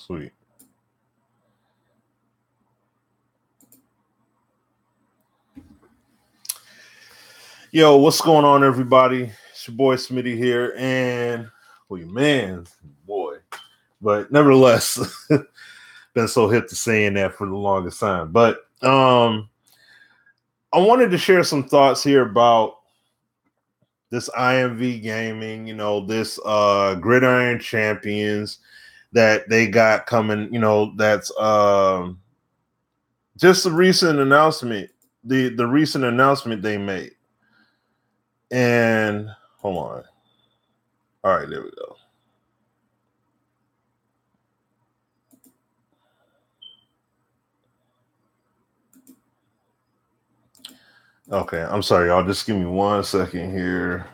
Sweet. Yo, what's going on, everybody? It's your boy Smitty here, and boy. But nevertheless, been so hip to saying that for the longest time. But I wanted to share some thoughts here about this IMV gaming, this Gridiron Champions that they got coming, that's just a recent announcement, the recent announcement they made. And hold on. All right, there we go. Okay, I'm sorry, y'all. Just give me 1 second here.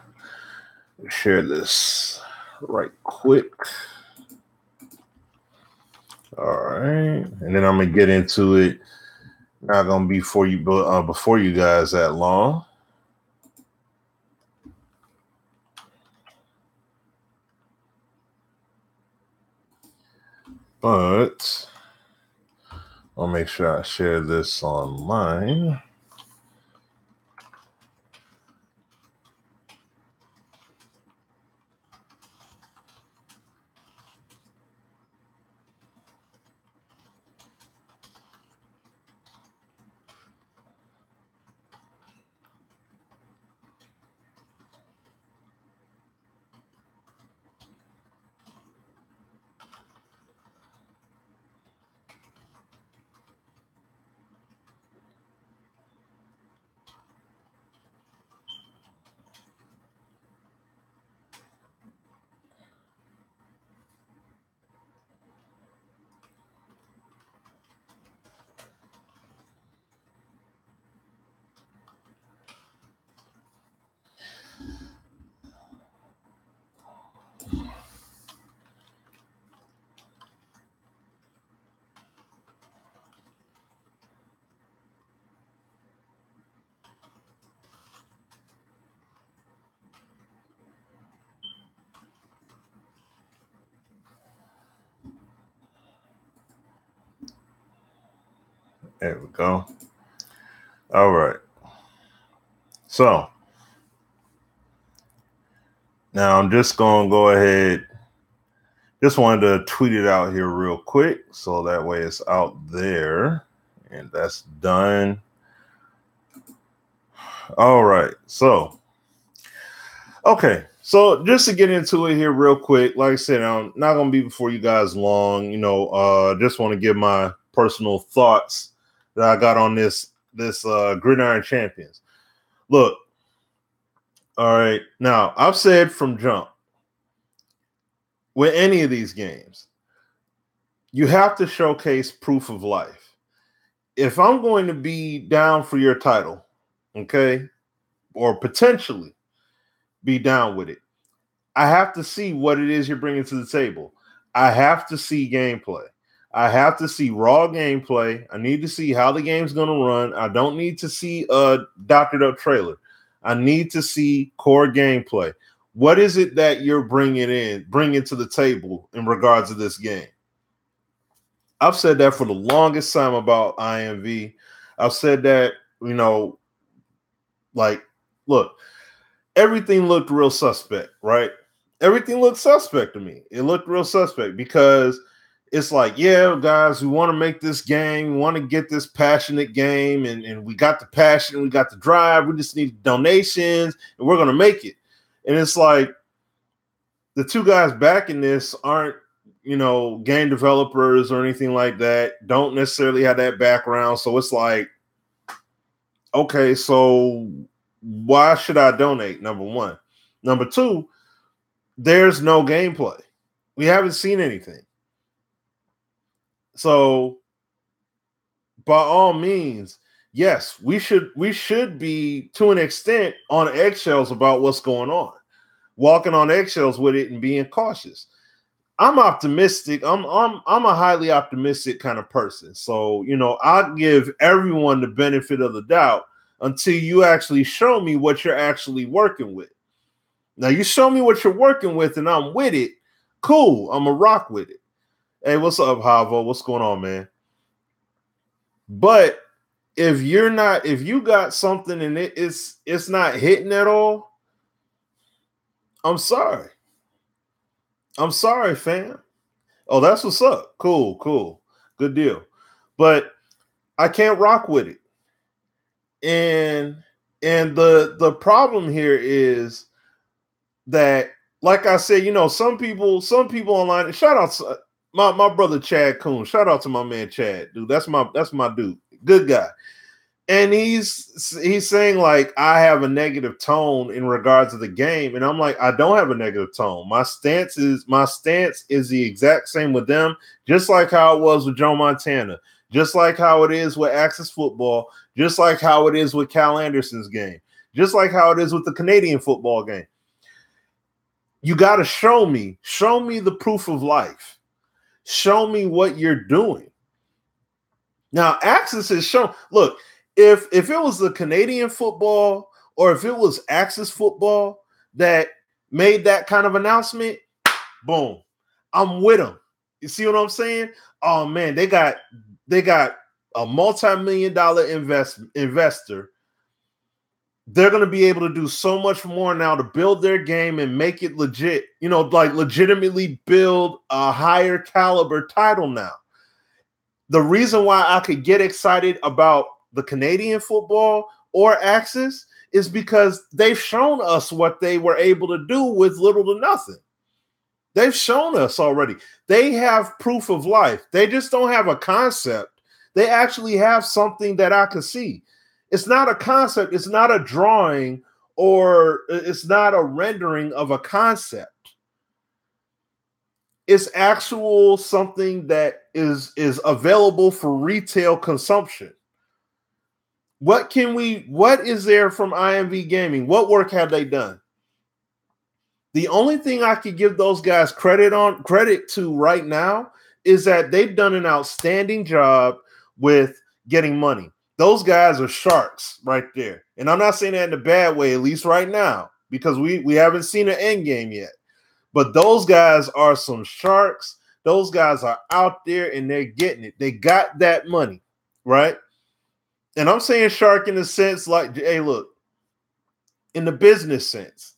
Share this right quick. All right, and then I'm gonna get into it. Not gonna be before you guys that long. But I'll make sure I share this online. There we go. All right. So now I'm just going to go ahead. Just wanted to tweet it out here real quick. So that way it's out there. And that's done. All right. So, okay. So just to get into it here real quick, like I said, I'm not going to be before you guys long. Just want to give my personal thoughts that I got on this Gridiron Champions. Look, all right. Now, I've said from jump, with any of these games, you have to showcase proof of life. If I'm going to be down for your title, okay, or potentially be down with it, I have to see what it is you're bringing to the table. I have to see gameplay. I have to see raw gameplay. I need to see how the game's going to run. I don't need to see a doctored up trailer. I need to see core gameplay. What is it that you're bringing to the table in regards to this game? I've said that for the longest time about IMV. I've said that, look, everything looked real suspect, right? Everything looked suspect to me. It looked real suspect because it's like, yeah, guys, we want to make this game. We want to get this passionate game, and we got the passion, we got the drive. We just need donations, and we're going to make it. And it's like the two guys backing this aren't, game developers or anything like that, don't necessarily have that background. So it's like, okay, so why should I donate? Number one. Number two, there's no gameplay. We haven't seen anything. So by all means, yes, we should be, to an extent, on eggshells about what's going on, walking on eggshells with it and being cautious. I'm optimistic. I'm a highly optimistic kind of person. So, I'll give everyone the benefit of the doubt until you actually show me what you're actually working with. Now, you show me what you're working with and I'm with it. Cool. I'm a rock with it. Hey, what's up, Havo? What's going on, man? But if you got something and it's not hitting at all, I'm sorry. I'm sorry, fam. Oh, that's what's up. Cool. Good deal. But I can't rock with it. And the problem here is that, like I said, some people online. Shout out to my brother Chad Coon. Shout out to my man Chad, dude. That's my dude. Good guy. And he's saying like I have a negative tone in regards to the game, and I'm like, I don't have a negative tone. My stance is the exact same with them, just like how it was with Joe Montana, just like how it is with Axis Football, just like how it is with Cal Anderson's game, just like how it is with the Canadian football game. You got to show me the proof of life. Show me what you're doing. Now, Axis has shown. Look. If it was the Canadian football or if it was Axis Football that made that kind of announcement, boom, I'm with them. You see what I'm saying? Oh man, they got a multi-million-dollar investor. They're going to be able to do so much more now to build their game and make it legit. Like legitimately build a higher caliber title now. The reason why I could get excited about the Canadian football or Axis is because they've shown us what they were able to do with little to nothing. They've shown us already. They have proof of life. They just don't have a concept. They actually have something that I can see. It's not a concept. It's not a drawing or it's not a rendering of a concept. It's actual something that is available for retail consumption. What is there from IMV Gaming? What work have they done? The only thing I could give those guys credit to right now is that they've done an outstanding job with getting money. Those guys are sharks right there. And I'm not saying that in a bad way, at least right now, because we haven't seen an end game yet. But those guys are some sharks. Those guys are out there and they're getting it. They got that money, right? And I'm saying shark in the sense like, hey, look, in the business sense,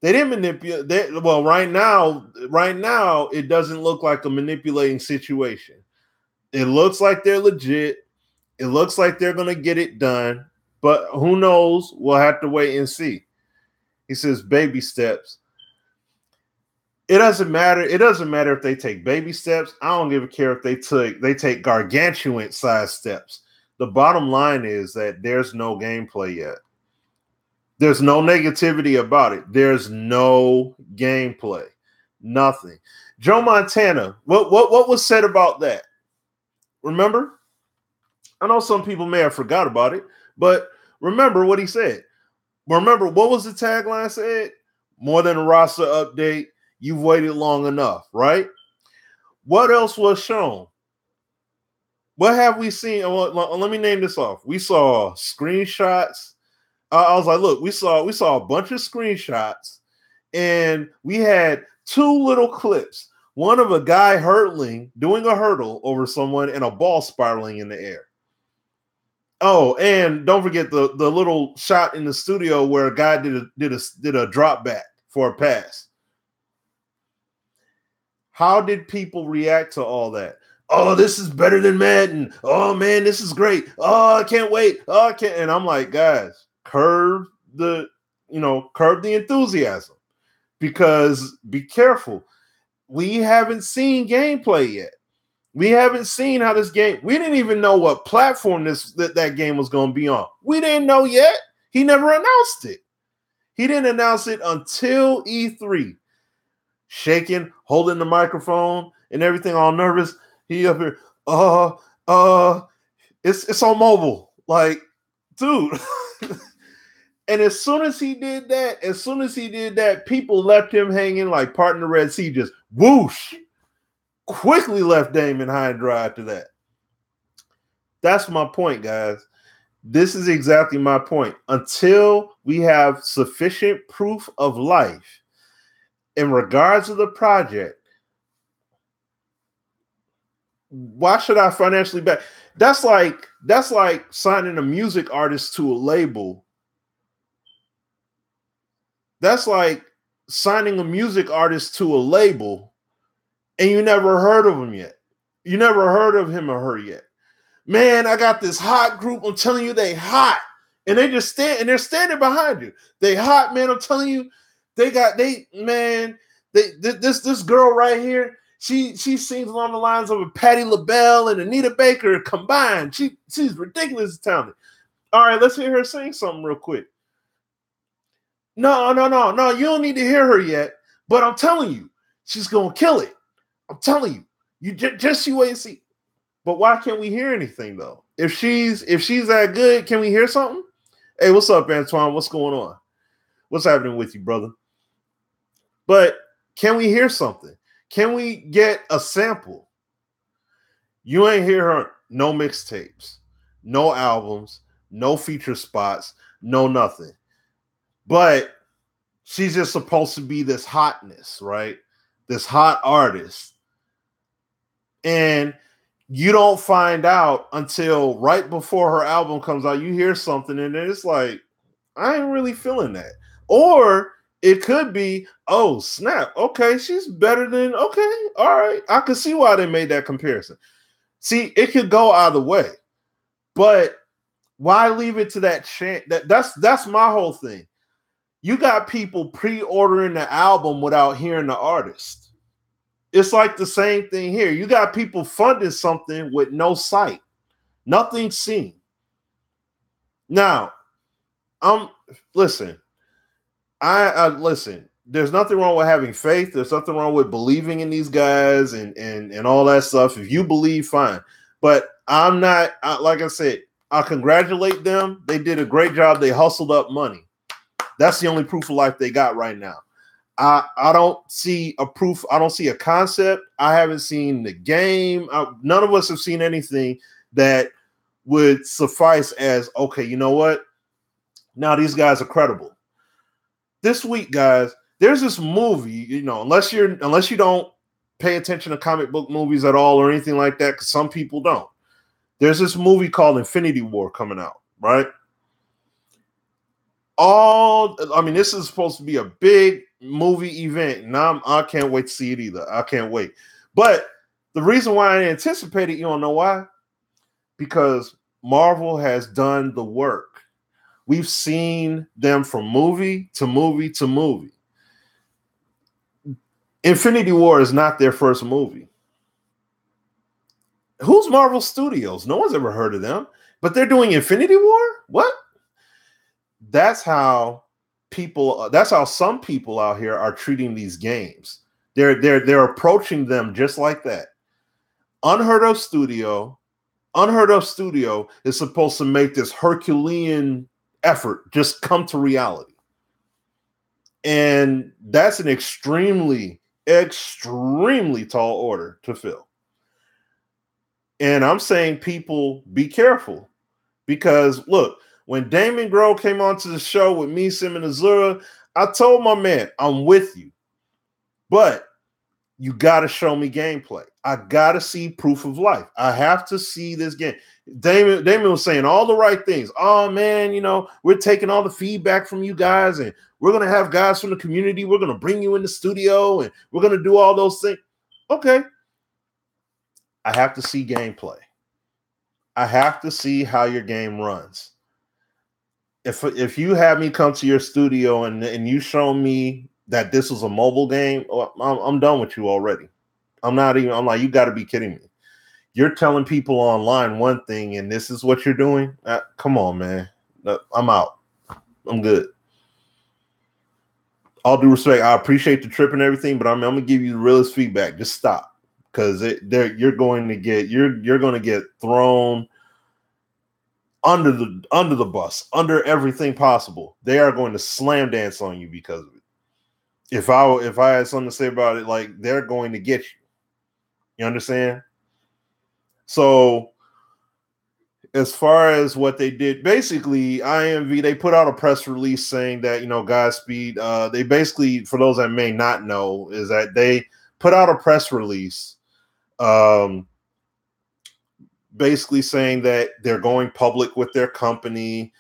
they didn't manipulate. Right now, it doesn't look like a manipulating situation. It looks like they're legit. It looks like they're going to get it done. But who knows? We'll have to wait and see. He says baby steps. It doesn't matter. It doesn't matter if they take baby steps. I don't give a care if they take gargantuan size steps. The bottom line is that there's no gameplay yet. There's no negativity about it. There's no gameplay. Nothing. Joe Montana, what was said about that? Remember? I know some people may have forgot about it, but remember what he said. Remember, what was the tagline said? More than a roster update. You've waited long enough, right? What else was shown? What have we seen? Let me name this off. We saw screenshots. I was like, look, we saw a bunch of screenshots, and we had two little clips. One of a guy doing a hurdle over someone, and a ball spiraling in the air. Oh, and don't forget the little shot in the studio where a guy did a drop back for a pass. How did people react to all that? Oh, this is better than Madden. Oh man, this is great. Oh, I can't wait. Oh, I can't. And I'm like, guys, curb the enthusiasm, because be careful. We haven't seen gameplay yet. We haven't seen how this game. We didn't even know what platform that game was going to be on. We didn't know yet. He never announced it. He didn't announce it until E3. Shaking, holding the microphone and everything, all nervous. He up here, it's on mobile. Like, dude. And as soon as he did that, people left him hanging like part in the Red Sea, just whoosh. Quickly left Damon high and dry after that. That's my point, guys. This is exactly my point. Until we have sufficient proof of life in regards to the project, Why should I financially back? That's like signing a music artist to a label. That's like signing a music artist to a label and you never heard of him yet. You never heard of him or her yet. Man, I got this hot group. I'm telling you, they hot. And they just they're standing behind you. They hot, man. I'm telling you, this girl right here, she sings along the lines of a Patti LaBelle and Anita Baker combined. She's ridiculously talented. All right, let's hear her sing something real quick. No, you don't need to hear her yet. But I'm telling you, she's gonna kill it. I'm telling you. You just you wait and see. But why can't we hear anything though? If she's that good, can we hear something? Hey, what's up, Antoine? What's going on? What's happening with you, brother? But can we hear something? Can we get a sample? You ain't hear her. No mixtapes, no albums, no feature spots, no nothing. But she's just supposed to be this hotness, right? This hot artist. And you don't find out until right before her album comes out. You hear something and it's like, I ain't really feeling that. Or it could be, oh, snap. Okay, she's better than, okay, all right. I can see why they made that comparison. See, it could go either way. But why leave it to that chance? That's my whole thing. You got people pre-ordering the album without hearing the artist. It's like the same thing here. You got people funding something with no sight, nothing seen. Now, listen. Listen. There's nothing wrong with having faith. There's nothing wrong with believing in these guys and all that stuff. If you believe, fine. But I'm not. Like I said, I congratulate them. They did a great job. They hustled up money. That's the only proof of life they got right now. I don't see a proof. I don't see a concept. I haven't seen the game. None of us have seen anything that would suffice as, okay, you know what? Now these guys are credible. This week, guys, there's this movie, you know, unless you don't pay attention to comic book movies at all or anything like that, because some people don't. There's this movie called Infinity War coming out, right? This is supposed to be a big movie event, and I can't wait to see it either. I can't wait. But the reason why I anticipate it, you don't know why? Because Marvel has done the work. We've seen them from movie to movie to movie. Infinity War is not their first movie. Who's Marvel Studios? No one's ever heard of them. But they're doing Infinity War? What? That's how some people out here are treating these games. They're approaching them just like that. Unheard of Studio is supposed to make this Herculean effort just come to reality. And that's an extremely, extremely tall order to fill. And I'm saying, people, be careful. Because, look, when Damon Grove came onto the show with me, Sim, and Azura, I told my man, I'm with you. But you got to show me gameplay. I got to see proof of life. I have to see this game. Damon was saying all the right things. Oh, man, you know, we're taking all the feedback from you guys, and we're going to have guys from the community. We're going to bring you in the studio, and we're going to do all those things. Okay. I have to see gameplay. I have to see how your game runs. If you have me come to your studio and you show me that this was a mobile game, I'm done with you already. I'm like, you got to be kidding me. You're telling people online one thing and this is what you're doing? Come on, man. I'm out. I'm good. All due respect, I appreciate the trip and everything, but I'm going to give you the realest feedback. Just stop. Because you're going to get thrown under the bus, under everything possible. They are going to slam dance on you because of it. If I had something to say about it, like, they're going to get you. You understand? So as far as what they did, basically IMV, they put out a press release saying that, you know, Godspeed. They basically, for those that may not know, is that they put out a press release basically saying that they're going public with their company.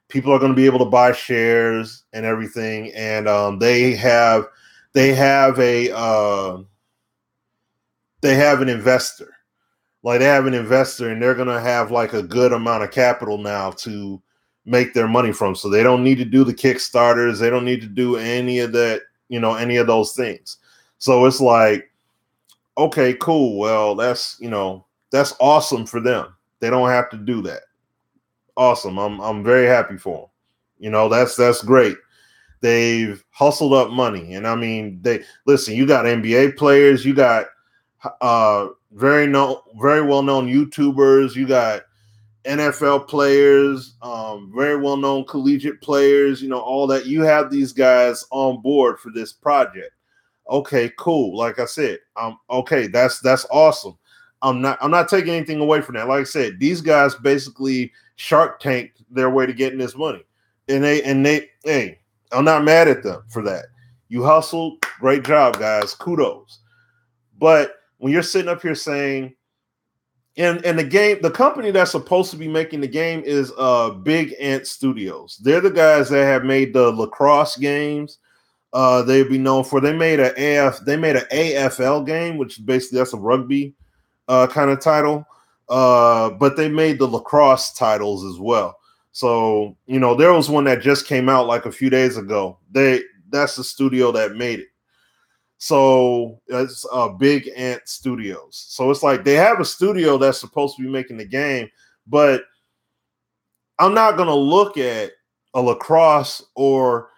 People are going to be able to buy shares and everything, and they have an investor. Like, they have an investor, and they're going to have like a good amount of capital now to make their money from. So they don't need to do the Kickstarters. They don't need to do any of that, any of those things. So it's like, okay, cool. Well, that's awesome for them. They don't have to do that. Awesome. I'm very happy for them. That's great. They've hustled up money. And I mean, you got NBA players, you got very well-known YouTubers, you got NFL players, very well-known collegiate players, all that. You have these guys on board for this project. Okay, cool. Like I said, okay, that's awesome. I'm not taking anything away from that. Like I said, these guys basically Shark Tanked their way to getting this money. And hey, I'm not mad at them for that. You hustled, great job, guys. Kudos. But when you're sitting up here saying, and the game, the company that's supposed to be making the game is Big Ant Studios. They're the guys that have made the lacrosse games. They'd be known for, they made an AFL game, which basically that's a rugby kind of title. But they made the lacrosse titles as well. So, there was one that just came out like a few days ago. That's the studio that made it. So it's Big Ant Studios. So it's like they have a studio that's supposed to be making the game, but I'm not going to look at a lacrosse or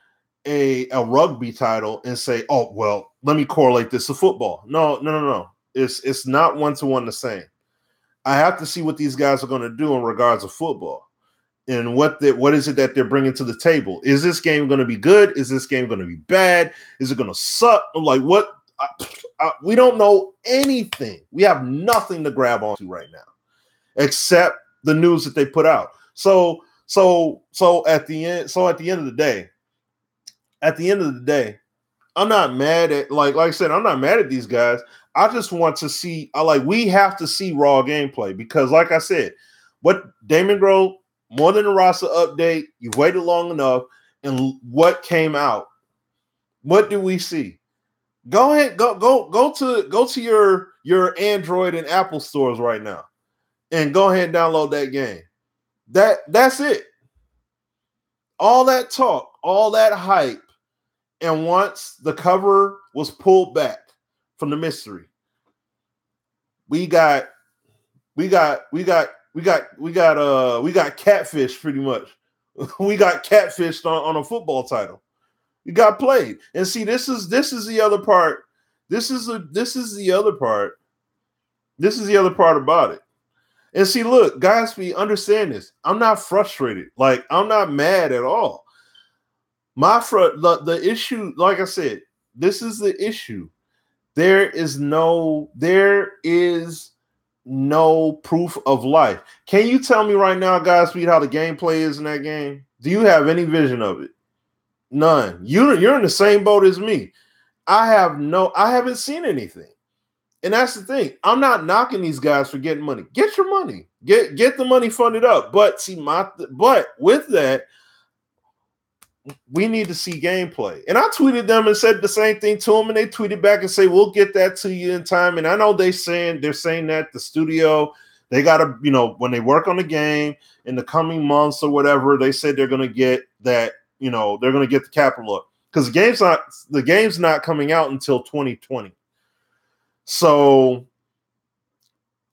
a rugby title and say, oh, well, let me correlate this to football. No. It's not one-to-one the same. I have to see what these guys are going to do in regards to football. And what is it that they're bringing to the table? Is this game going to be good? Is this game going to be bad? Is it going to suck? I'm like, what? We don't know anything. We have nothing to grab onto right now, except the news that they put out. So at the end of the day, I'm not mad at, like I said, I'm not mad at these guys. I just want to see. We have to see raw gameplay because, like I said, what Damon Grove. More than a roster update, you've waited long enough, and what came out? What do we see? Go ahead, go to your Android and Apple stores right now, and go ahead and download that game. That's it. All that talk, all that hype, and once the cover was pulled back from the mystery, we got catfish pretty much. We got catfished on a football title. We got played. And see, this is the other part. This is the other part. This is the other part about it. And see, look, guys, we understand this. I'm not frustrated. Like, I'm not mad at all. The issue, like I said, this is the issue. There is no proof of life. Can you tell me right now, guys, how the gameplay is in that game? Do you have any vision of it? None. You're in the same boat as me. I haven't seen anything. And that's the thing. I'm not knocking these guys for getting money. Get your money. Get the money funded up. But with that, we need to see gameplay. And I tweeted them and said the same thing to them, and they tweeted back and say, we'll get that to you in time. And I know they're saying that the studio, they got to, when they work on the game in the coming months or whatever, they said they're going to get that, they're going to get the capital up. Because the game's not coming out until 2020. So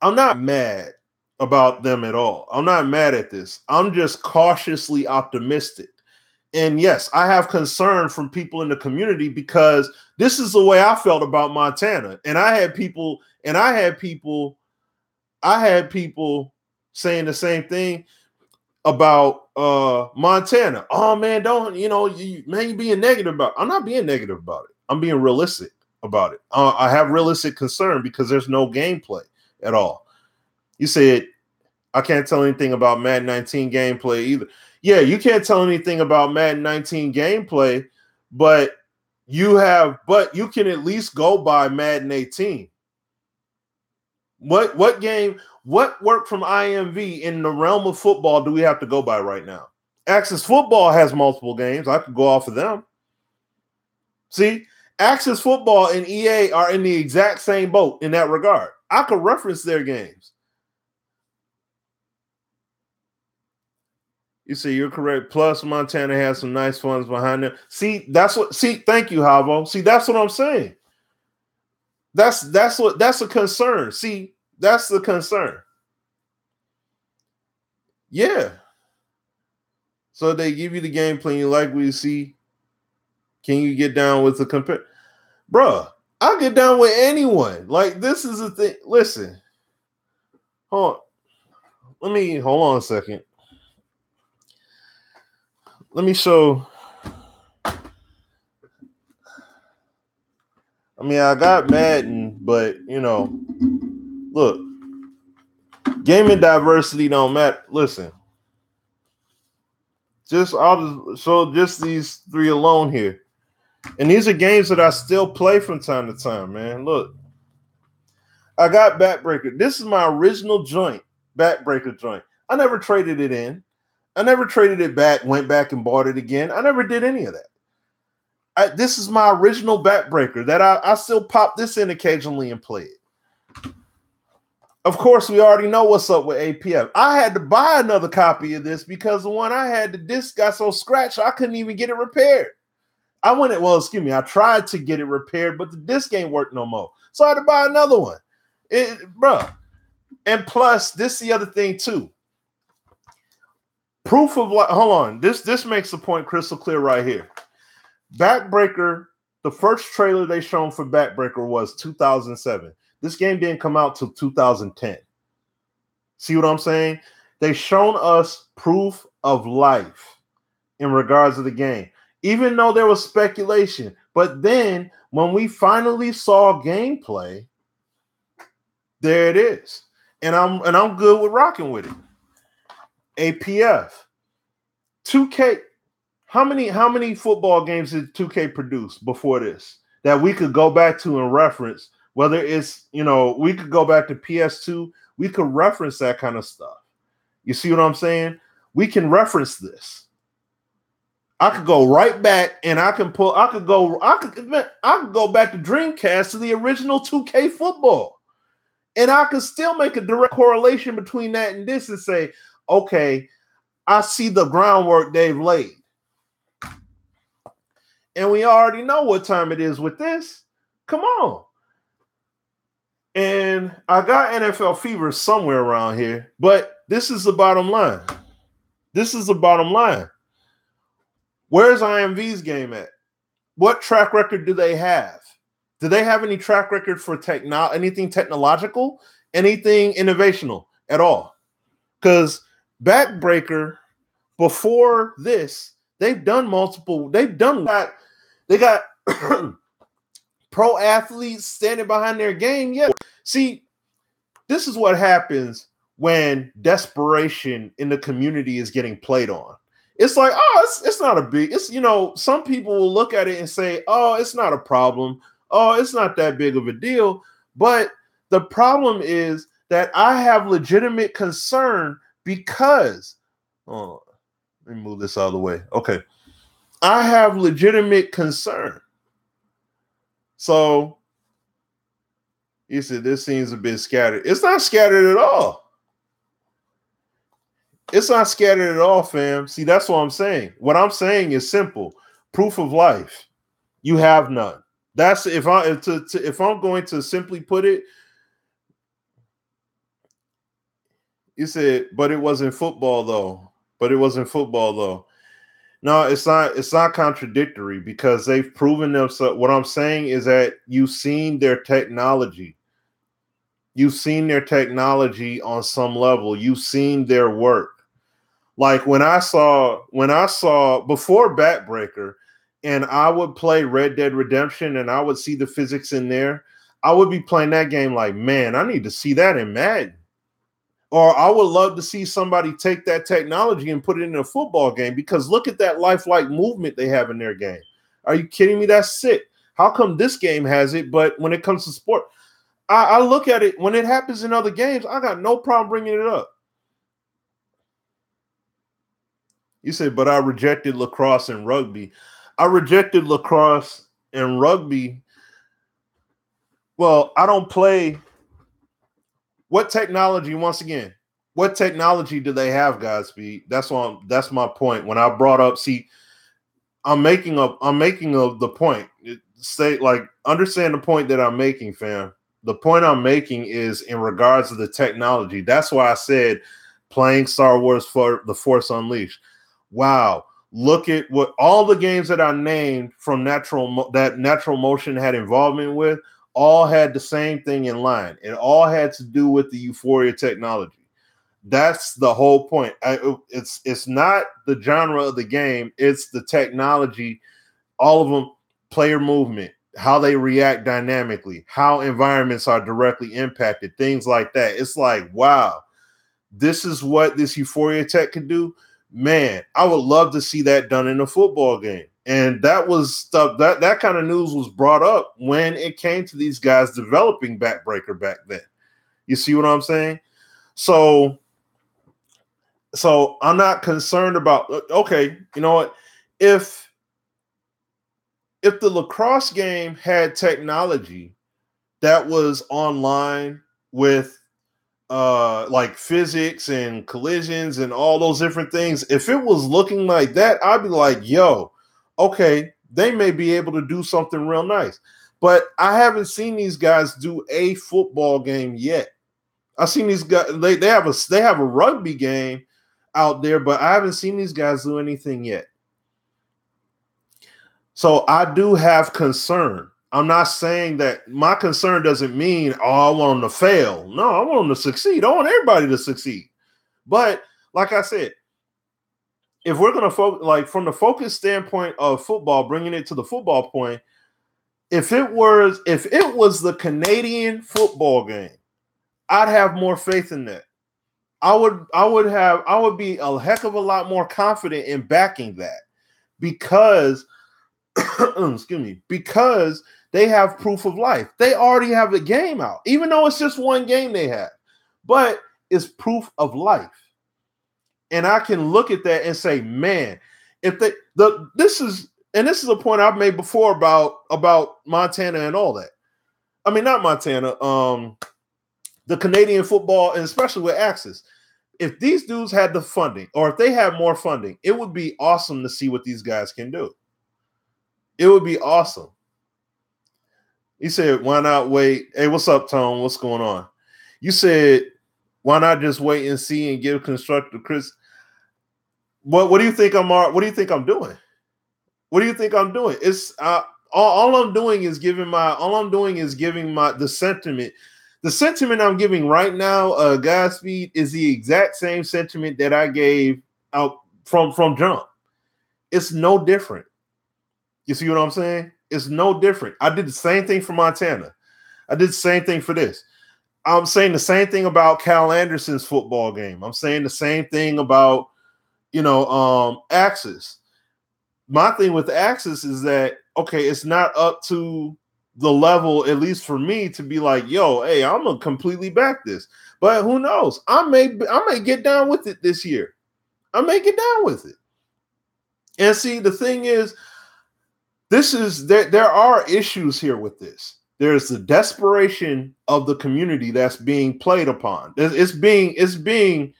I'm not mad about them at all. I'm not mad at this. I'm just cautiously optimistic. And yes, I have concern from people in the community because this is the way I felt about Montana. And I had people saying the same thing about Montana. Oh man, you're being negative about it. I'm not being negative about it. I'm being realistic about it. I have realistic concern because there's no gameplay at all. You said I can't tell anything about Madden 19 gameplay either. Yeah, you can't tell anything about Madden 19 gameplay, but you can at least go by Madden 18. What game What work from IMV in the realm of football do we have to go by right now? Axis Football has multiple games. I could go off of them. See, Axis Football and EA are in the exact same boat in that regard. I could reference their games. You see, you're correct. Plus, Montana has some nice funds behind them. See, thank you, Havo. See, that's what I'm saying. That's a concern. See, that's the concern. Yeah. So they give you the game plan. You like what you see. Can you get down with the compare? Bruh, I'll get down with anyone. Like, this is the thing. Listen. Hold on a second. Let me show. I mean, I got Madden, but look, gaming diversity don't matter. Listen, I'll just show just these three alone here, and these are games that I still play from time to time. Man, look, I got Backbreaker. This is my original joint, Backbreaker joint. I never traded it in. I never traded it back, went back and bought it again. I never did any of that. This is my original Backbreaker that I still pop this in occasionally and play it. Of course, we already know what's up with APF. I had to buy another copy of this because the one I had, the disc got so scratched, I couldn't even get it repaired. I tried to get it repaired, but the disc ain't work no more. So I had to buy another one. Bruh. And plus, this is the other thing too. Proof of hold on. This makes the point crystal clear right here. Backbreaker, the first trailer they shown for Backbreaker was 2007. This game didn't come out till 2010. See what I'm saying? They shown us proof of life in regards to the game, even though there was speculation. But then when we finally saw gameplay, there it is. And I'm good with rocking with it. APF, 2K. How many football games did 2K produce before this that we could go back to and reference? Whether it's we could go back to PS2, we could reference that kind of stuff. You see what I'm saying? We can reference this. I could go right back and I could go back to Dreamcast to the original 2K football, and I could still make a direct correlation between that and this and say, okay, I see the groundwork they've laid. And we already know what time it is with this. Come on. And I got NFL Fever somewhere around here, but this is the bottom line. This is the bottom line. Where's IMV's game at? What track record do they have? Do they have any track record for anything technological, anything innovational at all? Because Backbreaker, before this, they've done multiple. They got pro athletes standing behind their game. Yeah. See, this is what happens when desperation in the community is getting played on. It's like, it's not a big. Some people will look at it and say, it's not a problem. It's not that big of a deal. But the problem is that I have legitimate concern. Because, let me move this out of the way. Okay. I have legitimate concern. So, you said this seems a bit scattered. It's not scattered at all. It's not scattered at all, fam. See, that's what I'm saying. What I'm saying is simple. Proof of life. You have none. That's if I'm going to simply put it. You said, but it wasn't football though. No, it's not contradictory because they've proven themselves. What I'm saying is that you've seen their technology. You've seen their technology on some level. You've seen their work. Like when I saw before Backbreaker, and I would play Red Dead Redemption and I would see the physics in there, I would be playing that game like, man, I need to see that in Madden. Or I would love to see somebody take that technology and put it in a football game because look at that lifelike movement they have in their game. Are you kidding me? That's sick. How come this game has it, but when it comes to sport, I look at it when it happens in other games. I got no problem bringing it up. You said, but I rejected lacrosse and rugby. I rejected lacrosse and rugby. Well, I don't play. What technology? Once again, what technology do they have, Godspeed? That's my point. When I brought up, see, I'm making the point. Understand the point that I'm making, fam. The point I'm making is in regards to the technology. That's why I said playing Star Wars for the Force Unleashed. Wow, look at what all the games that I named from Natural Motion had involvement with, all had the same thing in line. It all had to do with the Euphoria technology. That's the whole point. It's not the genre of the game, it's the technology, all of them, player movement, how they react dynamically, how environments are directly impacted, things like that. It's like, wow, this is what this Euphoria tech can do. Man, I would love to see that done in a football game. And that was stuff that kind of news was brought up when it came to these guys developing Backbreaker back then. You see what I'm saying? So I'm not concerned about, okay, you know what? If the lacrosse game had technology that was online with like physics and collisions and all those different things, if it was looking like that, I'd be like, yo, okay, they may be able to do something real nice. But I haven't seen these guys do a football game yet. I've seen these guys, they have a rugby game out there, but I haven't seen these guys do anything yet. So I do have concern. I'm not saying that my concern doesn't mean, I want them to fail. No, I want them to succeed. I want everybody to succeed. But like I said, if we're going to focus, like from the focus standpoint of football, bringing it to the football point, if it was the Canadian football game, I'd have more faith in that. I would be a heck of a lot more confident in backing that because excuse me, because they have proof of life. They already have the game out, even though it's just one game they have, but it's proof of life. And I can look at that and say, man, if this is a point I've made before about Montana and all that. I mean, not Montana, the Canadian football, and especially with Axis. If these dudes had the funding, or if they had more funding, it would be awesome to see what these guys can do. It would be awesome. He said, why not wait? Hey, what's up, Tone? What's going on? You said, why not just wait and see and give constructive Chris? What do you think I'm doing? What do you think I'm doing? It's all I'm doing is giving the sentiment. The sentiment I'm giving right now, Godspeed, is the exact same sentiment that I gave out from jump. It's no different. You see what I'm saying? It's no different. I did the same thing for Montana. I did the same thing for this. I'm saying the same thing about Cal Anderson's football game. I'm saying the same thing about, Axis. My thing with Axis is that, okay, it's not up to the level, at least for me, to be like, yo, hey, I'm gonna completely back this. But who knows? I may get down with it this year. I may get down with it. And see, the thing is, there are issues here with this. There's the desperation of the community that's being played upon. It's being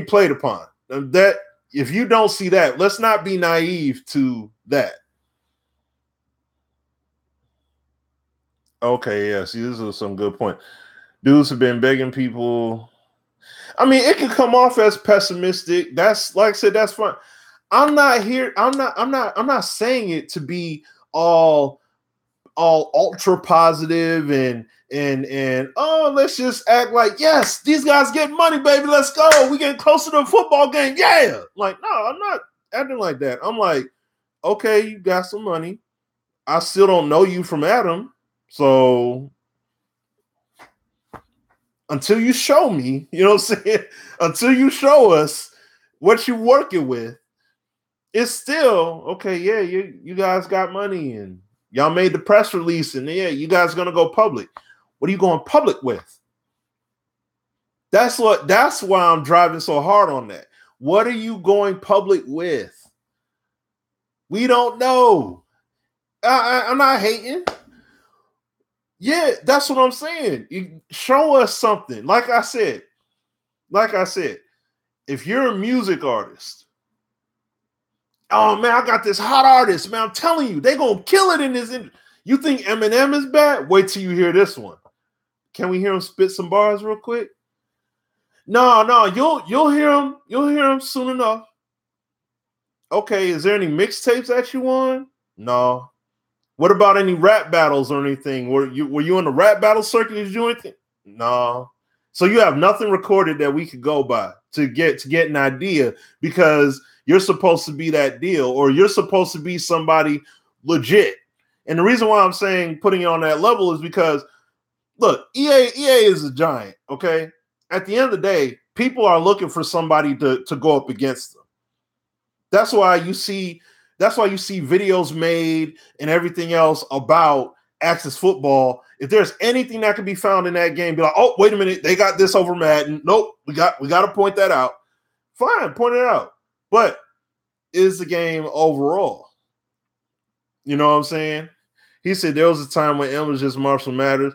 played upon. That if you don't see that, let's not be naive to that. Okay, yeah. See, this is some good point. Dudes have been begging people. I mean, it can come off as pessimistic. That's, like I said, that's fine. I'm not saying it to be all ultra positive and let's just act like, yes, these guys get money, baby. Let's go. We getting closer to a football game. Yeah. Like, no, I'm not acting like that. I'm like, okay, you got some money. I still don't know you from Adam. So until you show me, you know what I'm saying? Until you show us what you're working with, it's still okay. Yeah, you guys got money and y'all made the press release, and yeah, you guys are gonna go public. What are you going public with? That's why I'm driving so hard on that. What are you going public with? We don't know. I'm not hating. Yeah, that's what I'm saying. You show us something. Like I said, if you're a music artist, oh man, I got this hot artist, man. I'm telling you, they're gonna kill it in this industry. You think Eminem is bad? Wait till you hear this one. Can we hear him spit some bars real quick? No, you'll hear him. You'll hear him soon enough. Okay, is there any mixtapes that you won? No. What about any rap battles or anything? Were you in the rap battle circuit? Did you do anything? No. So you have nothing recorded that we could go by to get an idea, because you're supposed to be that deal, or you're supposed to be somebody legit. And the reason why I'm saying putting it on that level is because, look, EA is a giant, okay? At the end of the day, people are looking for somebody to go up against them. That's why you see videos made and everything else about Axis football. If there's anything that can be found in that game, be like, oh, wait a minute, they got this over Madden. Nope, we got to point that out. Fine, point it out. But is the game overall? You know what I'm saying? He said there was a time when M was just Marshall Mathers.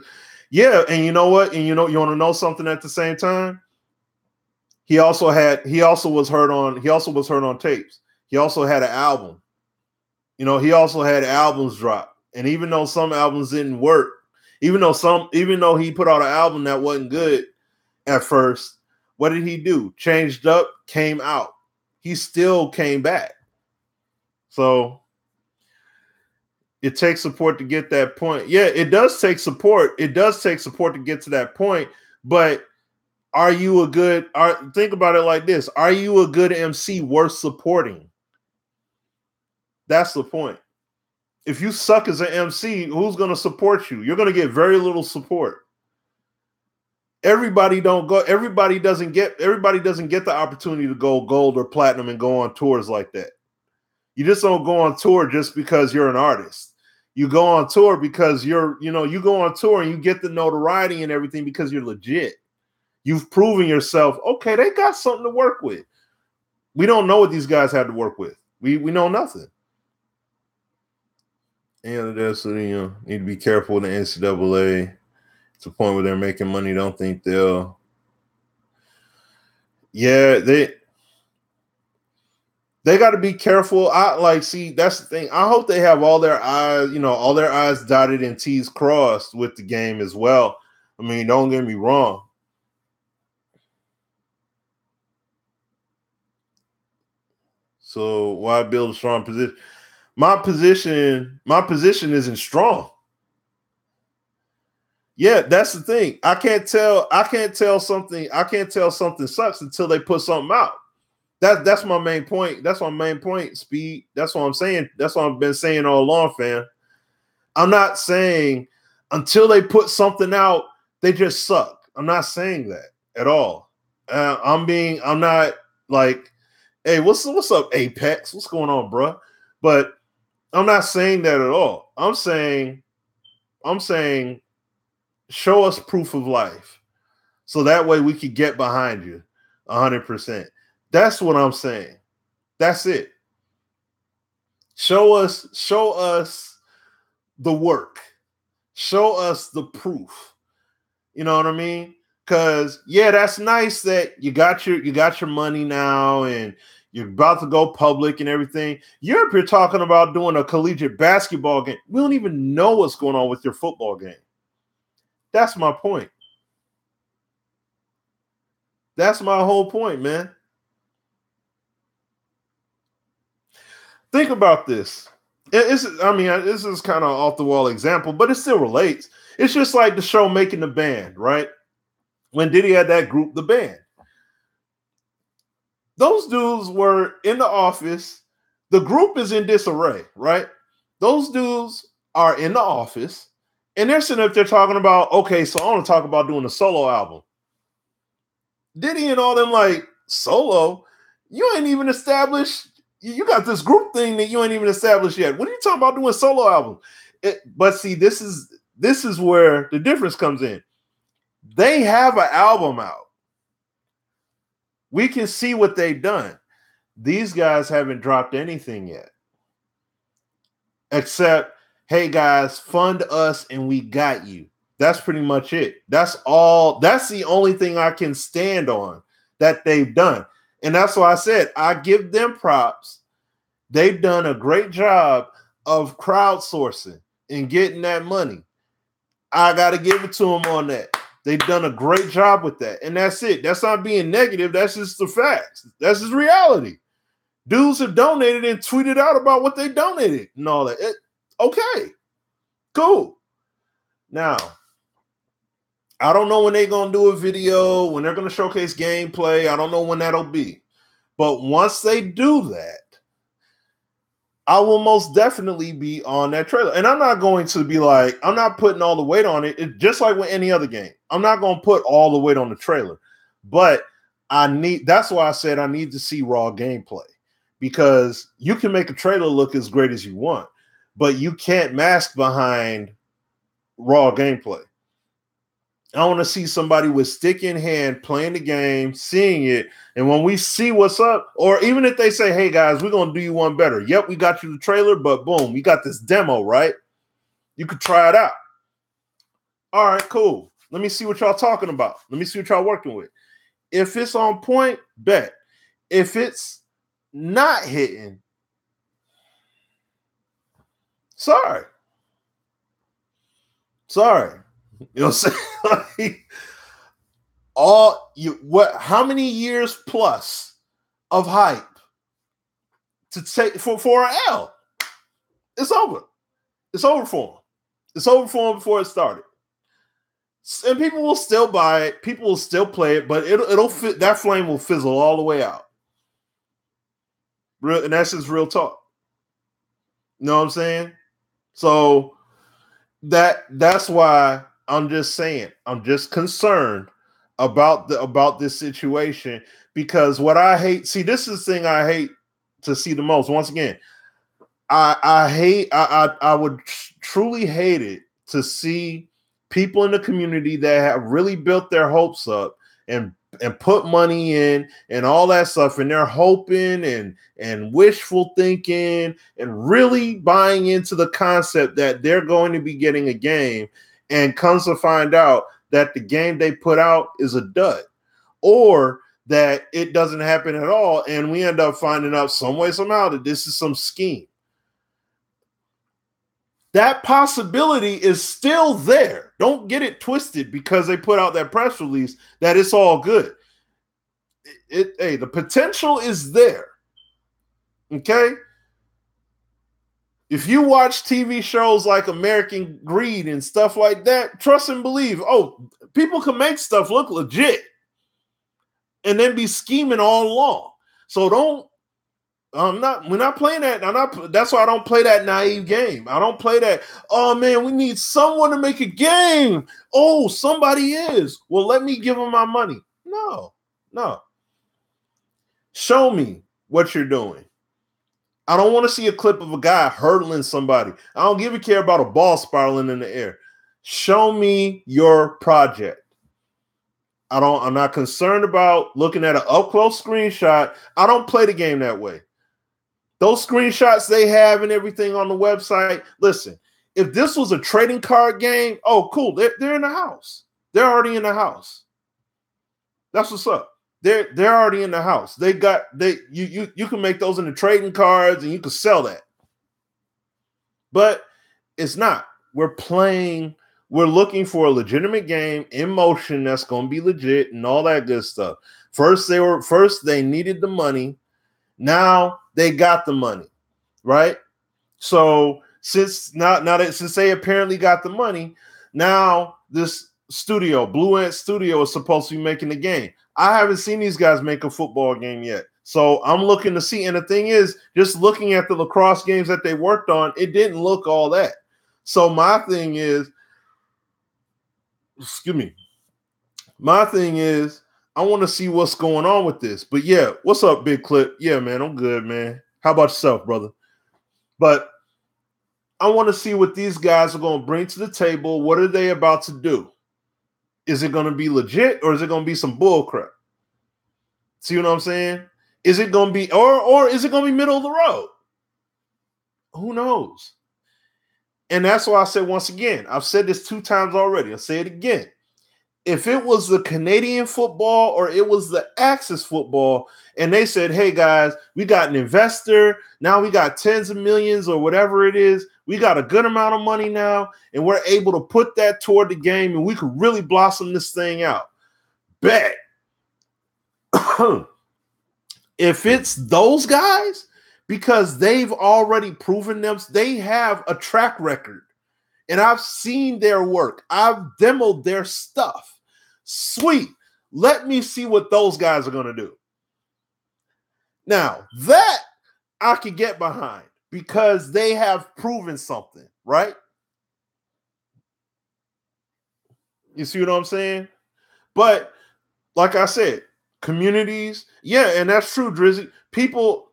Yeah, and you know what? And you want to know something at the same time? He also was heard on tapes. He also had an album. He also had albums drop. And even though some albums didn't work, even though he put out an album that wasn't good at first, what did he do? Changed up, came out. He still came back. So it takes support to get that point. Yeah, it does take support. It does take support to get to that point. But think about it like this. Are you a good MC worth supporting? That's the point. If you suck as an MC, who's going to support you? You're going to get very little support. Everybody doesn't get the opportunity to go gold or platinum and go on tours like that. You just don't go on tour just because you're an artist. You go on tour because you go on tour and you get the notoriety and everything because you're legit. You've proven yourself. Okay, they got something to work with. We don't know what these guys had to work with. We know nothing. And that's need to be careful with the NCAA. To the point where they're making money. Don't think they'll. Yeah, they got to be careful. That's the thing. I hope they have all their I's dotted and T's crossed with the game as well. I mean, don't get me wrong. So why build a strong position? My position isn't strong. Yeah, that's the thing. I can't tell something sucks until they put something out. That's my main point. That's my main point, Speed. That's what I'm saying. That's what I've been saying all along, fam. I'm not saying until they put something out, they just suck. I'm not saying that at all. I'm not like, hey, what's up, Apex? What's going on, bro? But I'm not saying that at all. I'm saying show us proof of life. So that way we could get behind you 100%. That's what I'm saying. That's it. Show us the work. Show us the proof. You know what I mean? Because yeah, that's nice that you got your money now and you're about to go public and everything. You're talking about doing a collegiate basketball game. We don't even know what's going on with your football game. That's my point. That's my whole point, man. Think about this. This is kind of off the wall example, but it still relates. It's just like the show Making the Band, right? When Diddy had that group, The Band. Those dudes were in the office. The group is in disarray, right? Those dudes are in the office, and they're sitting up there talking about, okay, so I want to talk about doing a solo album. Diddy and all them like, solo? You ain't even established. You got this group thing that you ain't even established yet. What are you talking about doing a solo album? But see, this is this is where the difference comes in. They have an album out. We can see what they've done. These guys haven't dropped anything yet. Except, hey guys, fund us and we got you. That's pretty much it. That's all. That's the only thing I can stand on that they've done. And that's why I said I give them props. They've done a great job of crowdsourcing and getting that money. I got to give it to them on that. They've done a great job with that. And that's it. That's not being negative. That's just the facts. That's just reality. Dudes have donated and tweeted out about what they donated and all that. Okay, cool. Now, I don't know when they're going to do a video, when they're going to showcase gameplay. I don't know when that'll be. But once they do that, I will most definitely be on that trailer. And I'm not going to be like, I'm not putting all the weight on it. It's just like with any other game. I'm not going to put all the weight on the trailer. But that's why I said I need to see raw gameplay. Because you can make a trailer look as great as you want, but you can't mask behind raw gameplay. I want to see somebody with stick in hand playing the game, seeing it, and when we see what's up, or even if they say, hey guys, we're going to do you one better. Yep, we got you the trailer, but boom, we got this demo, right? You could try it out. All right, cool. Let me see what y'all talking about. Let me see what y'all working with. If it's on point, bet. If it's not hitting, sorry. You know what I'm saying? How many years plus of hype to take for an L? It's over. It's over for them. It's over for them before it started. And people will still buy it. People will still play it, but it'll fit. That flame will fizzle all the way out. And that's just real talk. You know what I'm saying? So that's why I'm just saying, I'm just concerned about this situation, because what I hate, see, this is the thing I hate to see the most. Once again, I would truly hate it to see people in the community that have really built their hopes up and put money in and all that stuff, and they're hoping and wishful thinking and really buying into the concept that they're going to be getting a game, and comes to find out that the game they put out is a dud, or that it doesn't happen at all, and we end up finding out some way, somehow, that this is some scheme. That possibility is still there. Don't get it twisted because they put out that press release that it's all good. Hey, the potential is there. Okay? If you watch TV shows like American Greed and stuff like that, trust and believe, people can make stuff look legit and then be scheming all along. So we're not playing that. That's why I don't play that naive game. I don't play that, oh man, we need someone to make a game. Oh, somebody is. Well, let me give them my money. No. Show me what you're doing. I don't want to see a clip of a guy hurdling somebody. I don't give a care about a ball spiraling in the air. Show me your project. I'm not concerned about looking at an up-close screenshot. I don't play the game that way. Those screenshots they have and everything on the website, listen, if this was a trading card game, oh, cool. They're in the house. They're already in the house. That's what's up. They're already in the house. You can make those into trading cards and you can sell that. But it's not. We're looking for a legitimate game in motion that's going to be legit and all that good stuff. First they needed the money. Now they got the money, right? So since they apparently got the money, now this studio, Blue Ant Studio, is supposed to be making the game. I haven't seen these guys make a football game yet. So I'm looking to see. And the thing is, just looking at the lacrosse games that they worked on, it didn't look all that. So my thing is, I want to see what's going on with this. But yeah, what's up, Big Clip? Yeah, man, I'm good, man. How about yourself, brother? But I want to see what these guys are going to bring to the table. What are they about to do? Is it going to be legit or is it going to be some bull crap? See what I'm saying? Is it going to be, or is it going to be middle of the road? Who knows? And that's why I said, once again, I've said this 2 times already. I'll say it again. If it was the Canadian football or it was the Axis football, and they said, hey, guys, we got an investor. Now we got tens of millions or whatever it is. We got a good amount of money now, and we're able to put that toward the game, and we could really blossom this thing out. Bet. If it's those guys, because they've already proven them, they have a track record, and I've seen their work. I've demoed their stuff. Sweet. Let me see what those guys are going to do. Now, that I could get behind because they have proven something, right? You see what I'm saying? But like I said, communities, yeah, and that's true, Drizzy. People,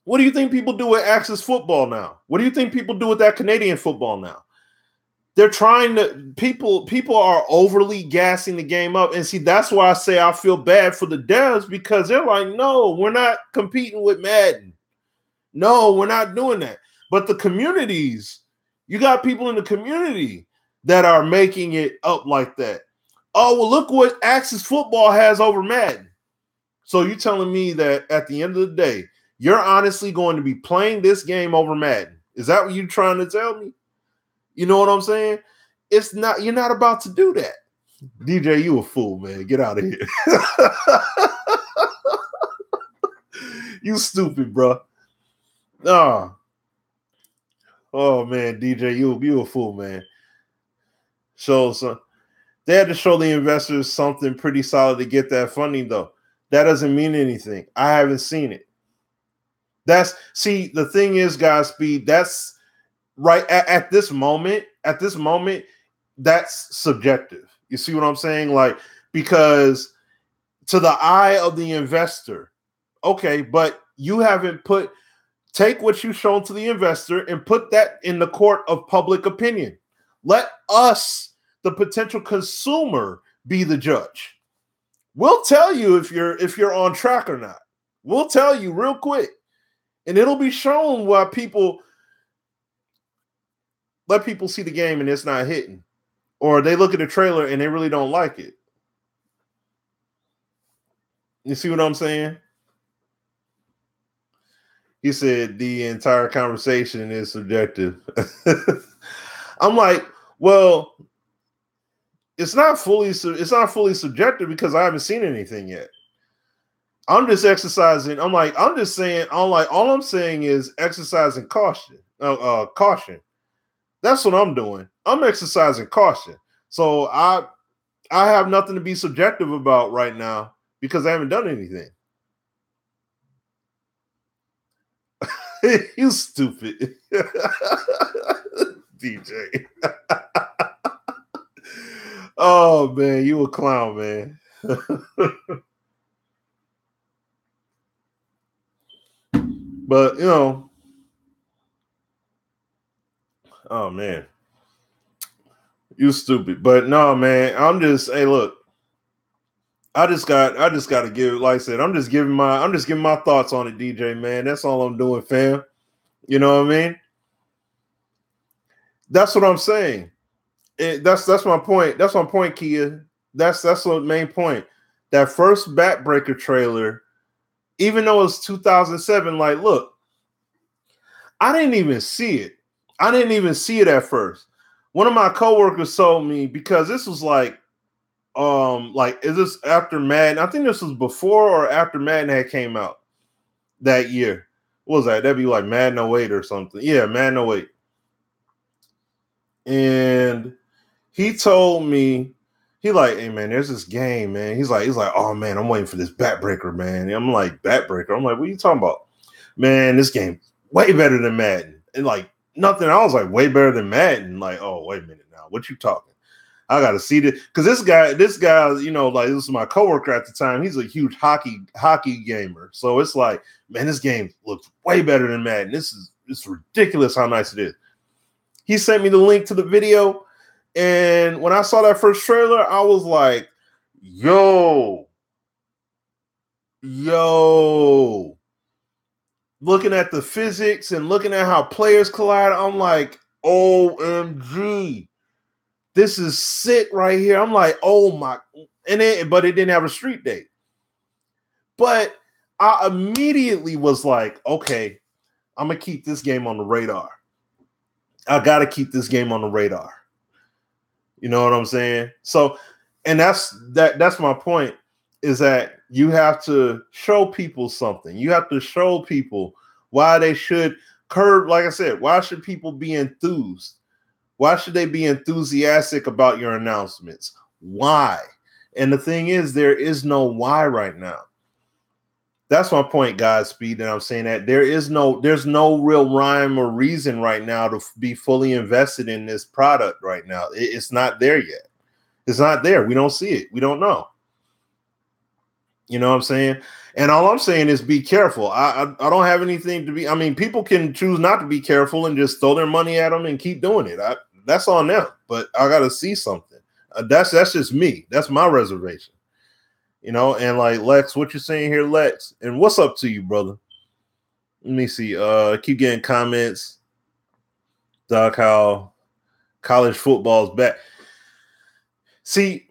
what do you think people do with Axis football now? What do you think people do with that Canadian football now? They're trying to, people are overly gassing the game up. And see, that's why I say I feel bad for the devs, because they're like, no, we're not competing with Madden. No, we're not doing that. But the communities, you got people in the community that are making it up like that. Oh, well, look what Axis football has over Madden. So you're telling me that at the end of the day, you're honestly going to be playing this game over Madden? Is that what you're trying to tell me? You know what I'm saying? It's not, you're not about to do that. DJ, you a fool, man. Get out of here. You stupid, bro. Oh man, DJ, you a fool, man. So they had to show the investors something pretty solid to get that funding, though. That doesn't mean anything. I haven't seen it. The thing is, Godspeed, that's right at this moment, that's subjective. You see what I'm saying? Like, because to the eye of the investor, okay, but you haven't take what you've shown to the investor and put that in the court of public opinion. Let us, the potential consumer, be the judge. We'll tell you if you're on track or not. We'll tell you real quick. And it'll be shown why let people see the game and it's not hitting. Or they look at the trailer and they really don't like it. You see what I'm saying? He said the entire conversation is subjective. I'm like, well, it's not fully subjective because I haven't seen anything yet. I'm just exercising. All I'm saying is exercising caution. Caution. That's what I'm doing. I'm exercising caution. So I have nothing to be subjective about right now because I haven't done anything. You stupid. DJ. Oh man, you a clown, man. But oh man, you stupid. But no, man, hey, look, I just got to give, like I said, I'm just giving my thoughts on it, DJ, man. That's all I'm doing, fam. You know what I mean? That's what I'm saying. That's my point. That's my point, Kia. That's the main point. That first Backbreaker trailer, even though it's 2007, like, look, I didn't even see it. I didn't even see it at first. One of my coworkers told me, because this was is this after Madden? I think this was before or after Madden had came out that year. What was that? That'd be like Madden 08 or something. Yeah, Madden 08. And he told me, he like, hey man, there's this game, man. He's like, oh man, I'm waiting for this Backbreaker, man. And I'm like, Backbreaker? I'm like, what are you talking about? Man, this game way better than Madden. And like nothing. I was like, way better than Madden. Like, oh, wait a minute now. What you talking? I gotta see this. Because this guy, like this is my coworker at the time. He's a huge hockey gamer. So it's like, man, this game looks way better than Madden. It's ridiculous how nice it is. He sent me the link to the video. And when I saw that first trailer, I was like, yo. Looking at the physics and looking at how players collide, I'm like, OMG. This is sick right here. I'm like, oh my. But it didn't have a street date. But I immediately was like, okay, I'm going to keep this game on the radar. I got to keep this game on the radar. You know what I'm saying? So, and that's my point, is that you have to show people something. You have to show people why they should curb. Like I said, why should people be enthused? Why should they be enthusiastic about your announcements? Why? And the thing is, there is no why right now. That's my point, Godspeed. And I'm saying that there's no real rhyme or reason right now to be fully invested in this product right now. It's not there yet. It's not there. We don't see it. We don't know. You know what I'm saying? And all I'm saying is be careful. I don't have anything to be. I mean, people can choose not to be careful and just throw their money at them and keep doing it. That's on them. But I got to see something. That's just me. That's my reservation. You know, and like Lex, what you're saying here, Lex, and what's up to you, brother? Let me see. Keep getting comments. Doc, how college football's back. See,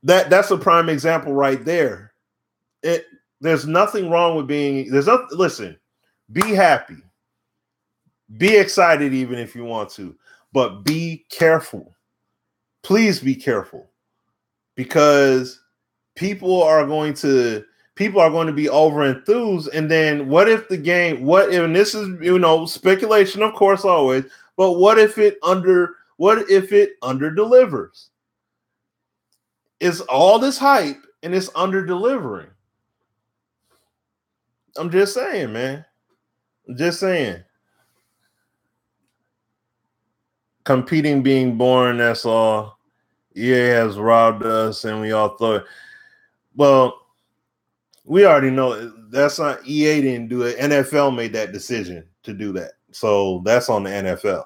that's a prime example right there. There's nothing wrong with listen, be happy. Be excited even if you want to, but be careful. Please be careful, because people are going to be over enthused. And then what if and this is, you know, speculation, of course, always, but what if it under delivers? It's all this hype and it's under delivering. I'm just saying, man. I'm just saying. Competing being boring, that's all. EA has robbed us and we all thought. Well, we already know that's not EA didn't do it. NFL made that decision to do that. So that's on the NFL.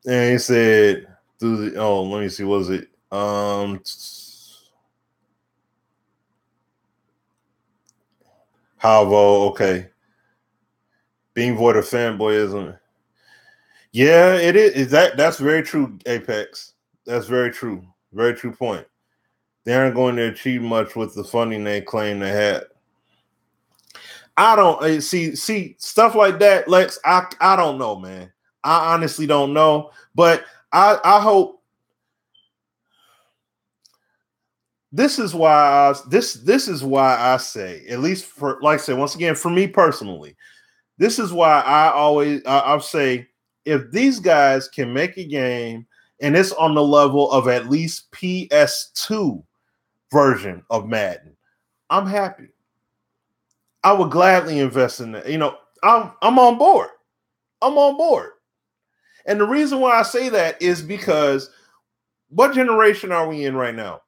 And he said let me see, what was it? Halvo, okay. Being void of fanboyism. Yeah, it is. That's very true, Apex. That's very true. Very true point. They aren't going to achieve much with the funding they claim they had. I don't see stuff like that, Lex. I don't know, man. I honestly don't know, but I hope. This is why I say, at least for, like I said, once again, for me personally, this is why I'll say, if these guys can make a game and it's on the level of at least PS2 version of Madden, I'm happy. I would gladly invest in that. You know, I'm on board. I'm on board. And the reason why I say that is because what generation are we in right now?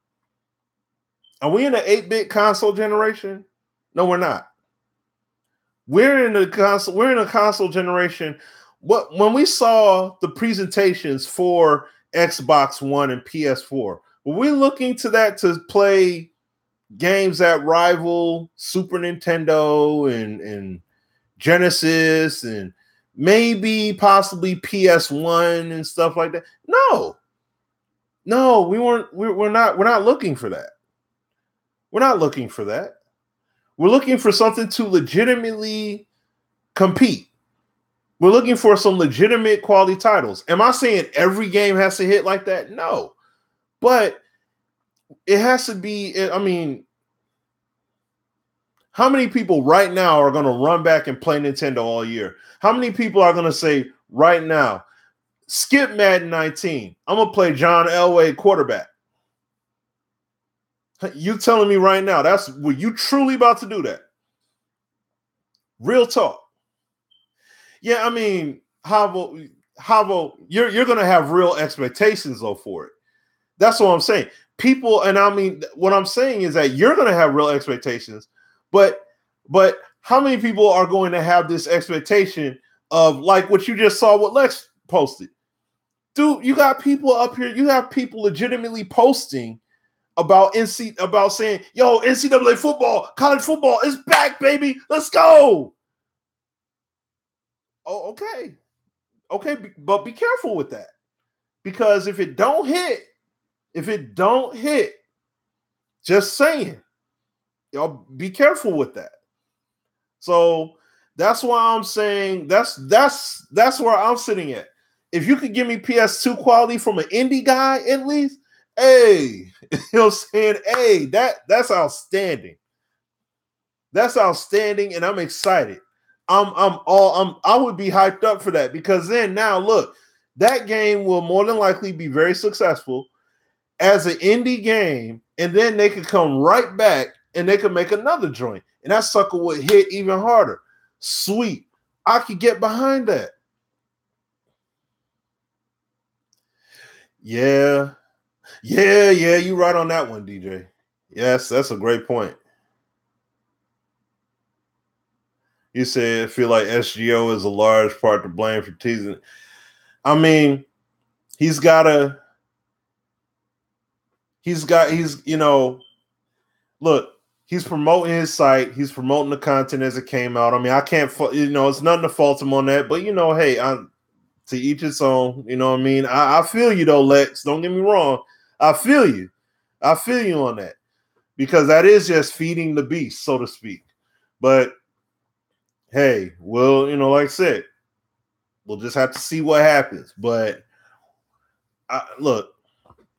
Are we in an 8-bit console generation? No, we're not. We're in a console generation. When we saw the presentations for Xbox One and PS4, were we looking to that to play games that rival Super Nintendo and Genesis and maybe possibly PS1 and stuff like that? No, we weren't. We're not looking for that. We're not looking for that. We're looking for something to legitimately compete. We're looking for some legitimate quality titles. Am I saying every game has to hit like that? No. But it has to be, I mean, how many people right now are going to run back and play Nintendo all year? How many people are going to say right now, skip Madden 19, I'm going to play John Elway quarterback? You telling me right now, were you truly about to do that? Real talk. Yeah, I mean, Havo, you're going to have real expectations though for it. That's what I'm saying. People, and I mean, what I'm saying is that you're going to have real expectations, but how many people are going to have this expectation of like what you just saw what Lex posted. Dude, you got people up here, you have people legitimately posting about about saying, yo, NCAA football, college football is back, baby. Let's go. Oh, okay. Okay, but be careful with that. Because if it don't hit, just saying, y'all be careful with that. So that's why I'm saying that's where I'm sitting at. If you could give me PS2 quality from an indie guy at least, hey, you know what I'm saying? Hey, that's outstanding. That's outstanding, and I'm excited. I would be hyped up for that because then now look, that game will more than likely be very successful as an indie game, and then they could come right back and they could make another joint, and that sucker would hit even harder. Sweet. I could get behind that. Yeah. You're right on that one, DJ. Yes, that's a great point. You said feel like SGO is a large part to blame for teasing. I mean, he's look, he's promoting his site, he's promoting the content as it came out. I mean, I can't, it's nothing to fault him on that, but hey, to each its own, you know what I mean? I feel you though, Lex. Don't get me wrong. I feel you on that because that is just feeding the beast, so to speak. But hey, well, like I said, we'll just have to see what happens. But look,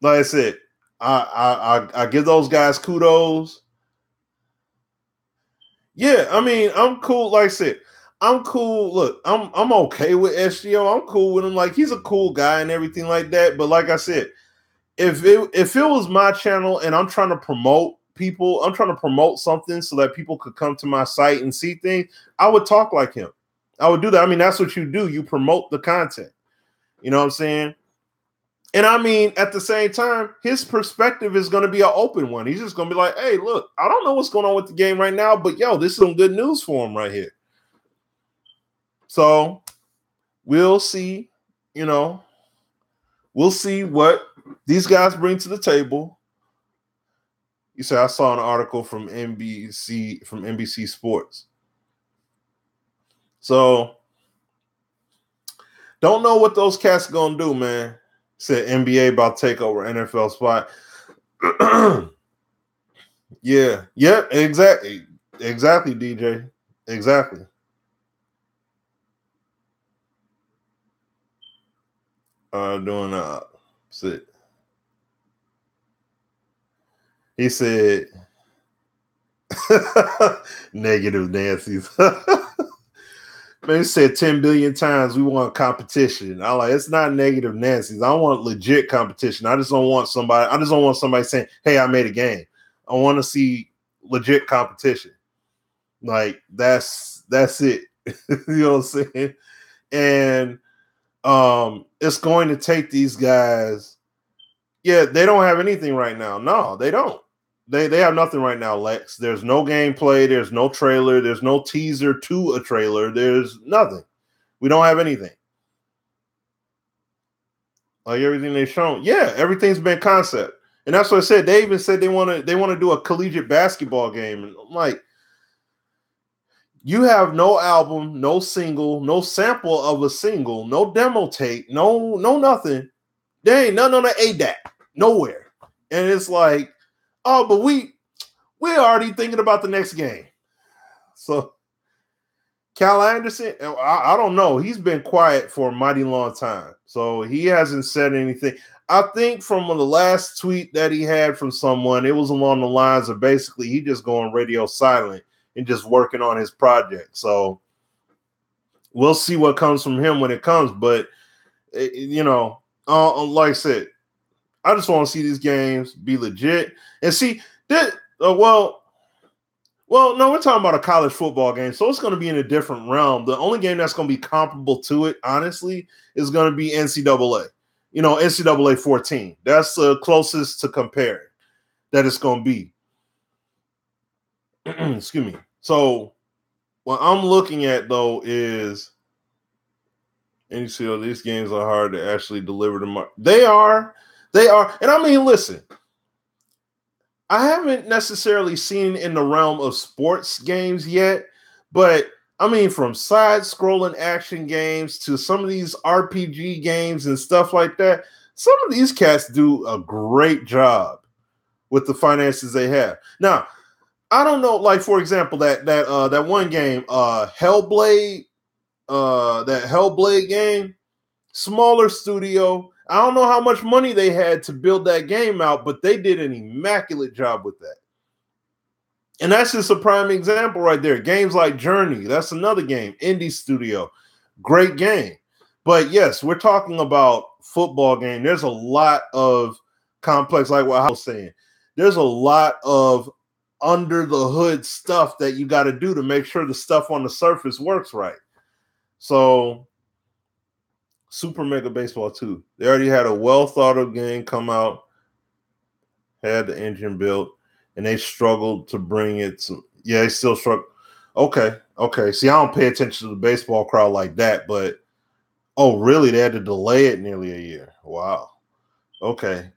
like I said, I give those guys kudos. Yeah, I mean, I'm cool. Like I said, I'm cool. Look, I'm okay with SGO. I'm cool with him. Like he's a cool guy and everything like that. But like I said, if it was my channel and I'm trying to promote people, I'm trying to promote something so that people could come to my site and see things, I would talk like him. I would do that. I mean, that's what you do. You promote the content. You know what I'm saying? And I mean, at the same time, his perspective is going to be an open one. He's just going to be like, hey, look, I don't know what's going on with the game right now, but yo, this is some good news for him right here. So we'll see, we'll see what these guys bring to the table. You said I saw an article from NBC Sports. So don't know what those cats are going to do, man. Said NBA about to take over NFL spot. Yeah, exactly, DJ, exactly. Doing sit. He said negative Nancy's. Man, he said 10 billion times we want competition. I like it's not negative Nancy's. I want legit competition. I just don't want somebody saying, hey, I made a game. I want to see legit competition. Like that's it. You know what I'm saying? And it's going to take these guys. Yeah, they don't have anything right now. No, they don't. They have nothing right now, Lex. There's no gameplay. There's no trailer. There's no teaser to a trailer. There's nothing. We don't have anything. Like everything they've shown. Yeah, everything's been concept. And that's what I said. They even said they want to do a collegiate basketball game. And I'm like, you have no album, no single, no sample of a single, no demo tape, no nothing. There ain't none on the ADAC. Nowhere. And it's like, oh, but we're already thinking about the next game. So Cal Anderson, I don't know. He's been quiet for a mighty long time. So he hasn't said anything. I think from the last tweet that he had from someone, it was along the lines of basically he just going radio silent and just working on his project. So we'll see what comes from him when it comes. But, like I said, I just want to see these games be legit and see that. No, we're talking about a college football game, so it's going to be in a different realm. The only game that's going to be comparable to it, honestly, is going to be NCAA. NCAA 14. That's the closest to compare that it's going to be. Excuse me. So what I'm looking at though is And you see, these games are hard to actually deliver them. They are. And I mean, listen, I haven't necessarily seen in the realm of sports games yet, but I mean, from side-scrolling action games to some of these RPG games and stuff like that, some of these cats do a great job with the finances they have. Now, I don't know, like for example, that one game, Hellblade, that Hellblade game, smaller studio. I don't know how much money they had to build that game out, but they did an immaculate job with that. And that's just a prime example right there. Games like Journey, that's another game, indie studio, great game. But yes, we're talking about football game. There's a lot of complex, like what I was saying. There's a lot of under the hood stuff that you got to do to make sure the stuff on the surface works right. So Super Mega Baseball 2. They already had a well thought of game come out, had the engine built, and they struggled to bring it to. Yeah, they still struggle. Okay. See, I don't pay attention to the baseball crowd like that, but oh, really? They had to delay it nearly a year. Wow. Okay.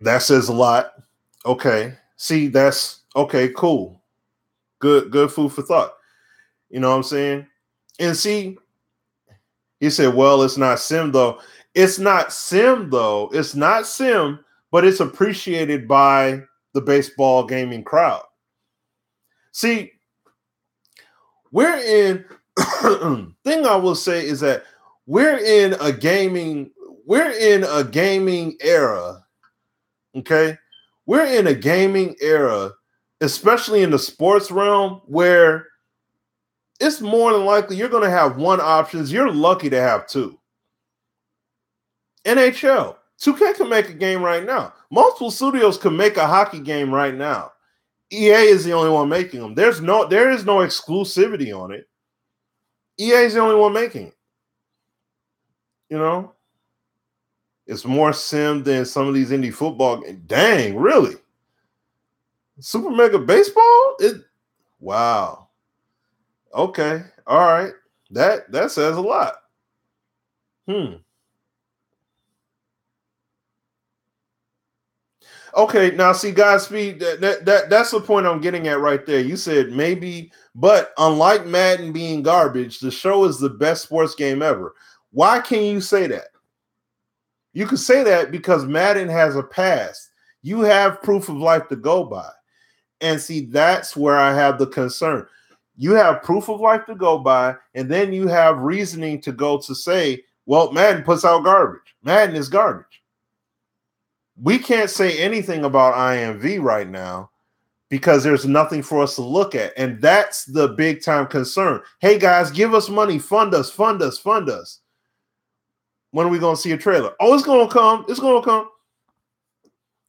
That says a lot. Okay. See, that's okay, cool. Good food for thought. You know what I'm saying? And see, he said, well, it's not sim though. It's not sim, but it's appreciated by the baseball gaming crowd. See, we're in thing I will say is that we're in a gaming era. Okay. We're in a gaming era, especially in the sports realm, where it's more than likely you're going to have one option. You're lucky to have two. NHL. 2K can make a game right now. Multiple studios can make a hockey game right now. EA is the only one making them. There is no exclusivity on it. EA is the only one making it. You know? It's more sim than some of these indie football games. Dang, really? Super Mega Baseball? Wow. Okay. All right. That says a lot. Okay, now see, Godspeed, that's the point I'm getting at right there. You said maybe, but unlike Madden being garbage, the show is the best sports game ever. Why can you say that? You can say that because Madden has a past. You have proof of life to go by. And see, that's where I have the concern. You have proof of life to go by, and then you have reasoning to go to say, well, Madden puts out garbage. Madden is garbage. We can't say anything about IMV right now because there's nothing for us to look at. And that's the big time concern. Hey, guys, give us money. Fund us. When are we going to see a trailer? Oh, it's going to come. It's going to come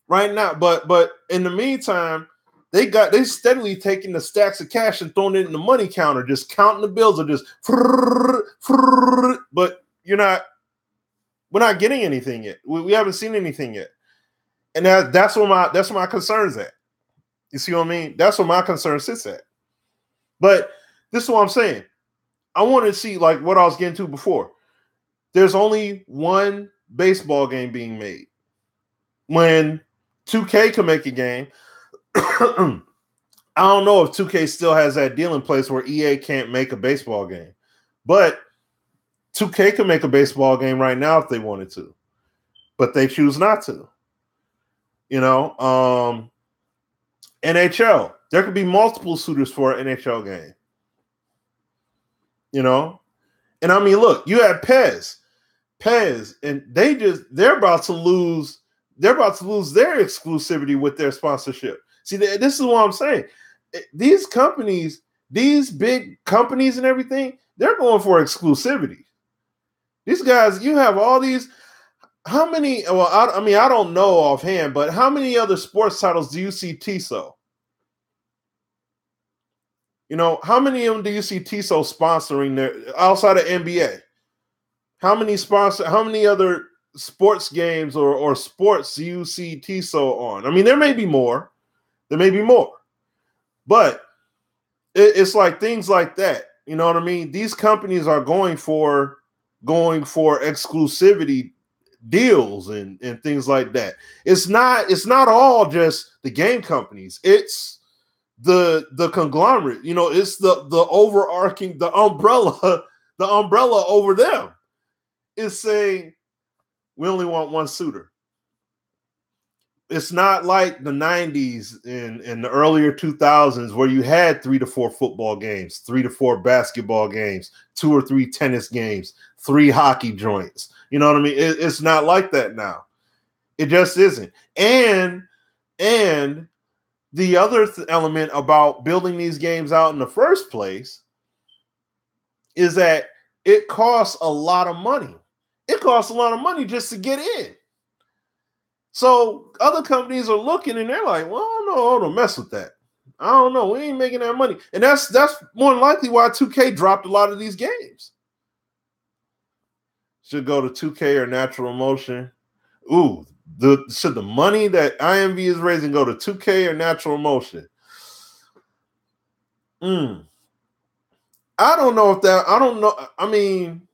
right now. But in the meantime, they steadily taking the stacks of cash and throwing it in the money counter, just counting the bills are just, but we're not getting anything yet. We haven't seen anything yet. And that's where my concern's at. You see what I mean? That's where my concern sits at. But this is what I'm saying. I want to see like what I was getting to before. There's only one baseball game being made. When 2K can make a game, I don't know if 2K still has that deal in place where EA can't make a baseball game. But 2K can make a baseball game right now if they wanted to. But they choose not to. You know, NHL. There could be multiple suitors for an NHL game. You know? And I mean, look, you have Pez, and they're about to lose their exclusivity with their sponsorship. See, this is what I'm saying. These companies, these big companies and everything, they're going for exclusivity. These guys, you have all these. How many? Well, I mean, I don't know offhand, but how many other sports titles do you see Tissot? You know, how many of them do you see Tissot sponsoring there outside of NBA? How many other sports games or sports do you see Tissot on? I mean, there may be more. But it's like things like that. You know what I mean? These companies are going for going for exclusivity deals and things like that. It's not all just the game companies. It's the conglomerate. It's the overarching, the umbrella over them is saying we only want one suitor. It's not like the 90s and the earlier 2000s where you had 3 to 4 football games, 3 to 4 basketball games, 2 or 3 tennis games, 3 hockey joints. You know what I mean? It's not like that now. It just isn't. And the other element about building these games out in the first place is that it costs a lot of money. It costs a lot of money just to get in. So other companies are looking and they're like, well, I don't mess with that. I don't know. We ain't making that money. And that's more than likely why 2K dropped a lot of these games. Should go to 2K or Natural Motion. Ooh, should the money that IMV is raising go to 2K or Natural Motion? I don't know if that, I don't know. I mean,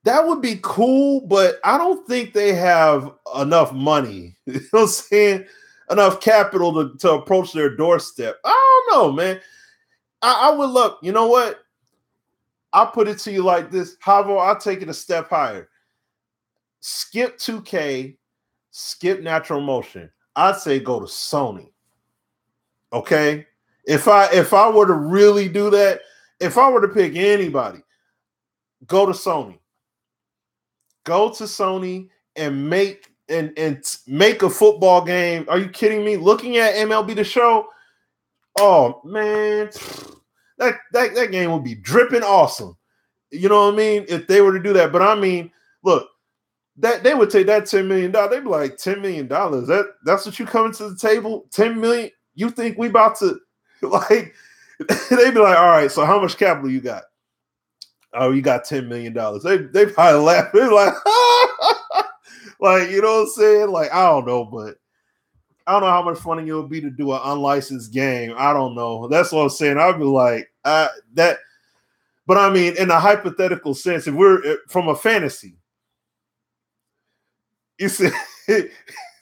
that would be cool, but I don't think they have enough money. You know what I'm saying? Enough capital to approach their doorstep. I don't know, man. I would love, you know what? I'll put it to you like this. However, I'll take it a step higher. Skip 2K, skip Natural Motion. I'd say go to Sony. Okay? If I were to really do that, if I were to pick anybody, go to Sony. Go to Sony and make a football game. Are you kidding me? Looking at MLB The Show, oh man, that game would be dripping awesome. You know what I mean? If they were to do that. But I mean, look, that they would take that $10 million. They'd be like, $10 million. That's what you coming to the table? $10 million? You think we about to like? They'd be like, all right, so how much capital you got? Oh, you got $10 million. They probably laugh. They're like, like, you know what I'm saying? Like, I don't know, but I don't know how much fun it would be to do an unlicensed game. I don't know. That's what I'm saying. I'd be like, that. But I mean, in a hypothetical sense, if we're from a fantasy, you said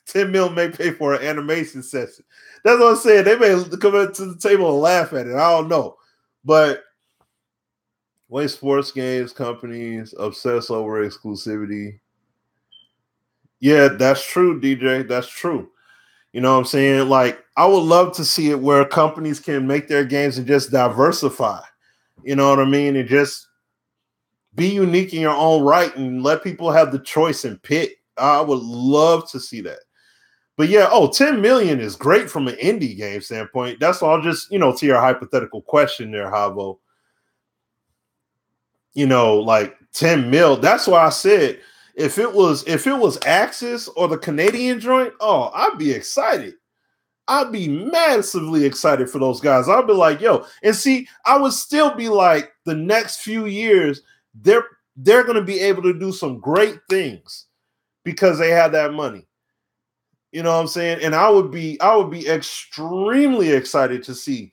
10 mil may pay for an animation session. That's what I'm saying. They may come up to the table and laugh at it. I don't know. But way sports games companies obsess over exclusivity. Yeah, that's true, DJ. That's true. You know what I'm saying? Like, I would love to see it where companies can make their games and just diversify. You know what I mean? And just be unique in your own right and let people have the choice and pick. I would love to see that. But yeah, 10 million is great from an indie game standpoint. That's all just, to your hypothetical question there, Havo. Like 10 mil. That's why I said if it was Axis or the Canadian joint, I'd be excited. I'd be massively excited for those guys. I'd be like, yo, and see, I would still be like, the next few years, they're going to be able to do some great things because they have that money. You know what I'm saying? And I would be extremely excited to see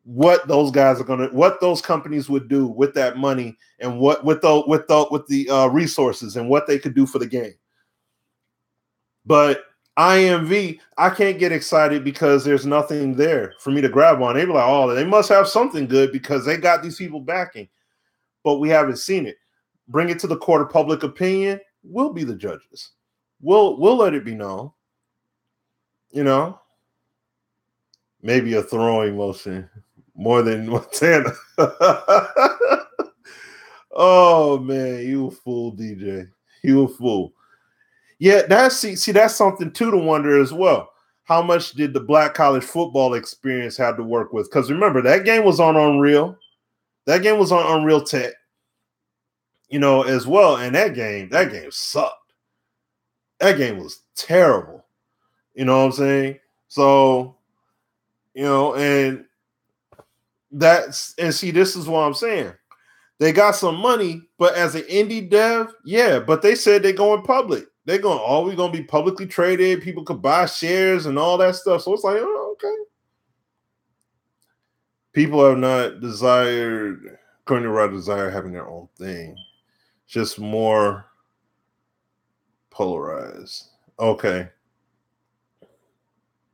what those guys what those companies would do with that money and what with the resources and what they could do for the game. But IMV, I can't get excited because there's nothing there for me to grab on. They be like, they must have something good because they got these people backing, but we haven't seen it. Bring it to the court of public opinion. We'll be the judges. We'll let it be known. Maybe a throwing motion more than Montana. Oh man, you a fool, DJ. You a fool. Yeah, that's something too to wonder as well. How much did the Black College Football experience have to work with? Because remember, that game was on Unreal. That game was on Unreal Tech, as well. And that game sucked. That game was terrible. You know what I'm saying? So, and this is what I'm saying. They got some money, but as an indie dev, yeah, but they said they're going public. They're going, we're going to be publicly traded. People could buy shares and all that stuff. So it's like, okay. People have not desired, according to Rod, desire having their own thing. Just more polarized. Okay.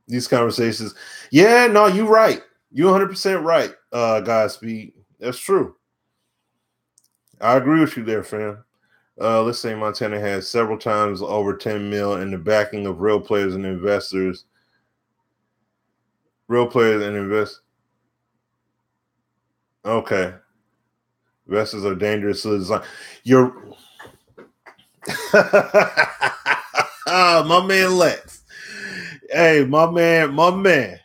These conversations. Yeah, no, you're right. You're 100% right, Godspeed. That's true. I agree with you there, fam. Let's say Montana has several times over 10 mil in the backing of real players and investors. Real players and investors. Okay. Investors are dangerous. So you're my man Lex. Hey, my man Lex.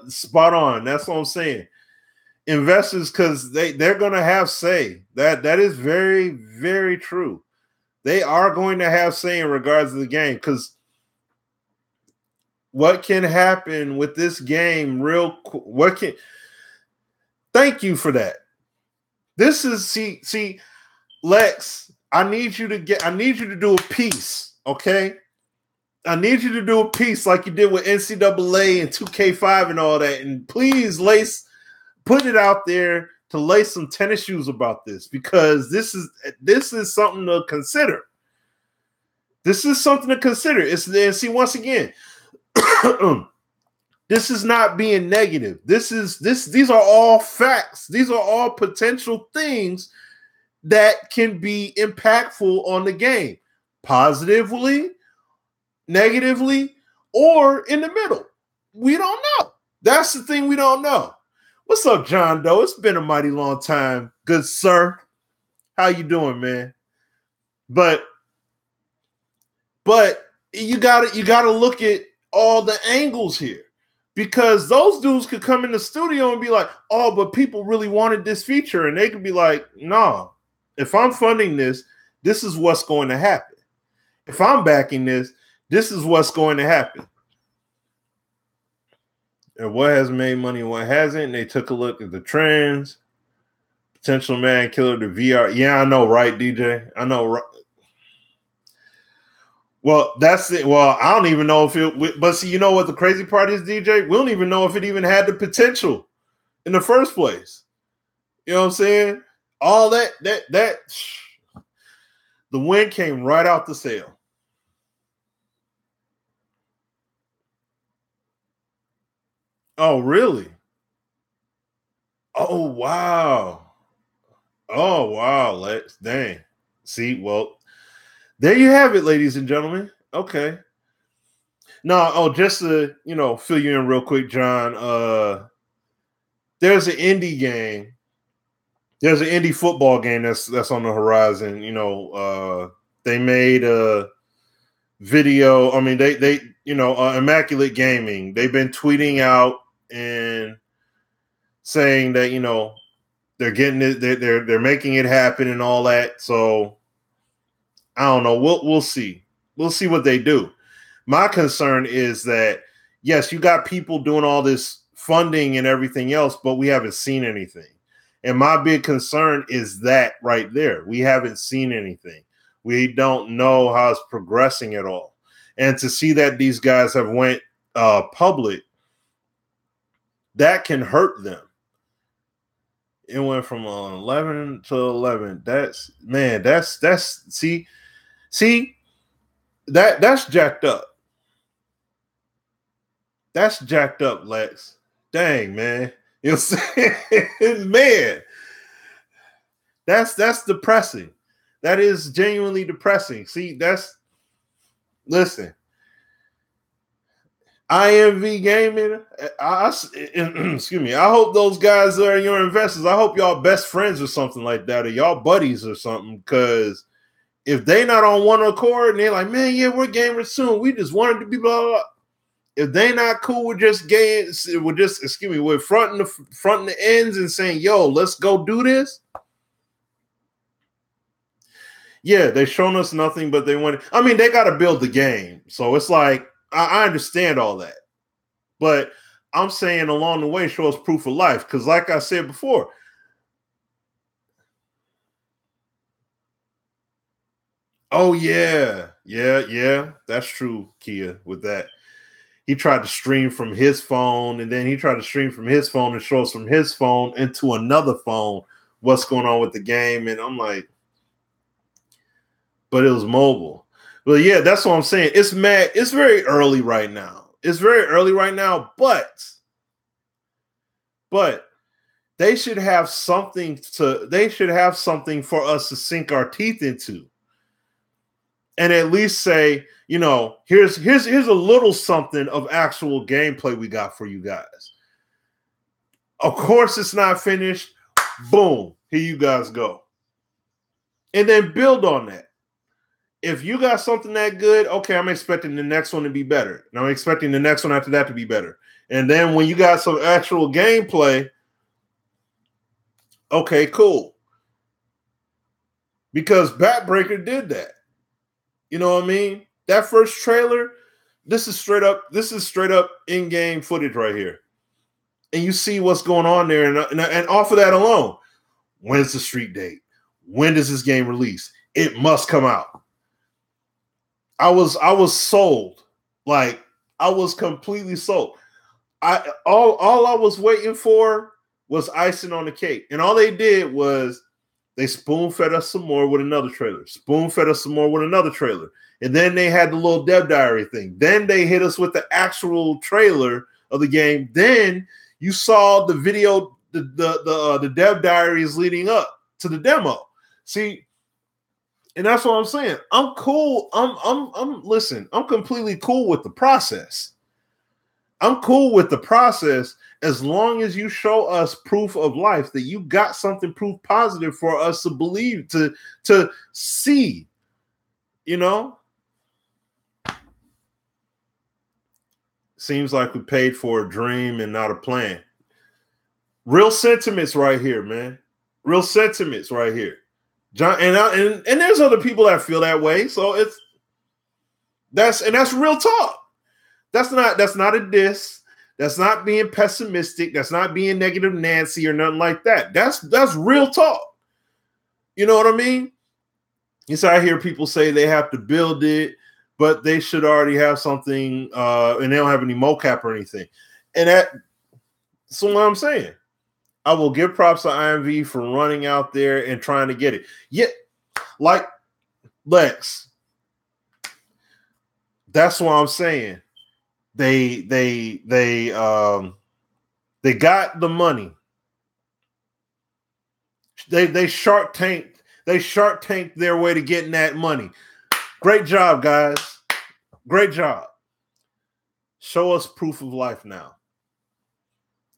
Spot on. That's what I'm saying. Investors, because they're gonna have say. That is very, very true. They are going to have say in regards to the game, because what can happen with this game thank you for that. This is see Lex, I need you to do a piece, okay? I need you to do a piece like you did with NCAA and 2K5 and all that, and please put it out there to lace some tennis shoes about this, because this is something to consider. This is something to consider. See, once again, this is not being negative. These are all facts. These are all potential things that can be impactful on the game, positively, negatively, or in the middle. We don't know. That's the thing we don't know. What's up, John Doe? It's been a mighty long time, good sir. How you doing, man? But you gotta look at all the angles here, because those dudes could come in the studio and be like, oh, but people really wanted this feature, and they could be like, no, if I'm funding this, this is what's going to happen. If I'm backing this is what's going to happen. And what has made money and what hasn't, and they took a look at the trends. Potential man killer to VR. Yeah, I know, right, DJ? I know, right? Well, that's it. Well, I don't even know if it, but see, you know what the crazy part is, DJ? We don't even know if it even had the potential in the first place. You know what I'm saying? All that, the wind came right out the sail. Oh, really? Oh, wow. Oh, wow. Dang. See, well, there you have it, ladies and gentlemen. Okay. No, just to, fill you in real quick, John. There's an indie game. There's an indie football game that's on the horizon. They made a video. I mean, they Immaculate Gaming. They've been tweeting out and saying that, they're getting it, they're making it happen and all that. So I don't know. We'll see. We'll see what they do. My concern is that, yes, you got people doing all this funding and everything else, but we haven't seen anything. And my big concern is that right there. We haven't seen anything. We don't know how it's progressing at all. And to see that these guys have went public, that can hurt them. It went from 11 to 11. That's jacked up. That's jacked up, Lex. Dang, man. You know what I'm saying? Man. That's depressing. That is genuinely depressing. See, listen. IMV Gaming, excuse me. I hope those guys are your investors. I hope y'all best friends or something like that, or y'all buddies or something. Because if they not on one accord and they're like, man, yeah, we're gamers soon. We just wanted to be blah, blah, blah. If they not cool with just with fronting the ends and saying, yo, let's go do this. Yeah, they've shown us nothing, but they want. I mean, they got to build the game, so it's like. I understand all that, but I'm saying along the way, show us proof of life. Because like I said before, oh yeah, Yeah. That's true, Kia, with that. He tried to stream from his phone, and then he tried to stream from his phone and show us from his phone into another phone what's going on with the game. And I'm like, but it was mobile. But yeah, that's what I'm saying. It's mad. It's very early right now. But they should have something for us to sink our teeth into. And at least say, here's a little something of actual gameplay we got for you guys. Of course, it's not finished. Boom, here you guys go. And then build on that. If you got something that good, okay, I'm expecting the next one to be better. And I'm expecting the next one after that to be better. And then when you got some actual gameplay, okay, cool. Because Backbreaker did that. You know what I mean? That first trailer, this is straight up in-game footage right here. And you see what's going on there. And off of that alone, when's the street date? When does this game release? It must come out. I was sold. Like, I was completely sold. All I was waiting for was icing on the cake. And all they did was they spoon-fed us some more with another trailer. Spoon-fed us some more with another trailer. And then they had the little dev diary thing. Then they hit us with the actual trailer of the game. Then you saw the video, the dev diaries leading up to the demo. See, and that's what I'm saying. I'm cool. Listen, I'm completely cool with the process. I'm cool with the process as long as you show us proof of life that you got something proof positive for us to believe, to see, Seems like we paid for a dream and not a plan. Real sentiments right here, man. Real sentiments right here. John, and there's other people that feel that way. So that's real talk. That's not a diss. That's not being pessimistic. That's not being negative Nancy or nothing like that. That's real talk. You know what I mean? So I hear people say they have to build it, but they should already have something, and they don't have any mocap or anything. And that's what I'm saying. I will give props to IMV for running out there and trying to get it. Yet, like Lex, that's what I'm saying. They got the money. They Shark Tanked their way to getting that money. Great job, guys. Great job. Show us proof of life now.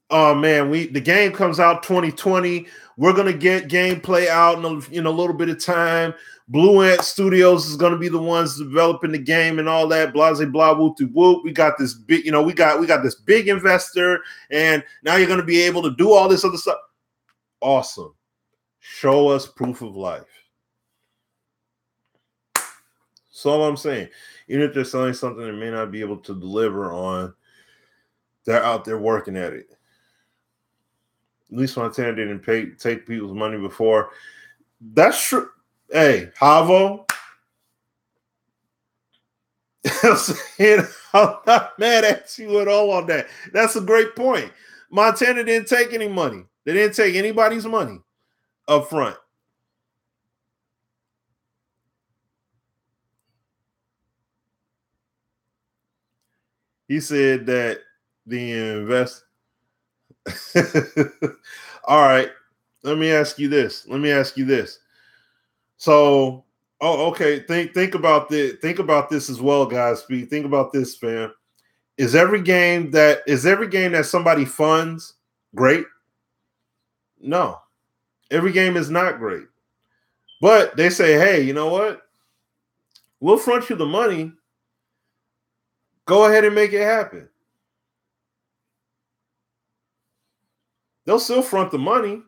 Oh man, the game comes out 2020. We're gonna get gameplay out in a little bit of time. Blue Ant Studios is gonna be the ones developing the game and all that. Blah blah whoop whoop. We got this big, we got this big investor, and now you're gonna be able to do all this other stuff. Awesome. Show us proof of life. That's all I'm saying. Even if they're selling something that may not be able to deliver on, they're out there working at it. At least Montana didn't take people's money before. That's true. Hey, Havo. I'm not mad at you at all on that. That's a great point. Montana didn't take any money. They didn't take anybody's money up front. He said that the invest. All right. Let me ask you this. So, okay. Think about this. Think about this as well, guys. Think about this, fam. Is every game that somebody funds great? No. Every game is not great. But they say, hey, you know what? We'll front you the money. Go ahead and make it happen. They'll still front the money.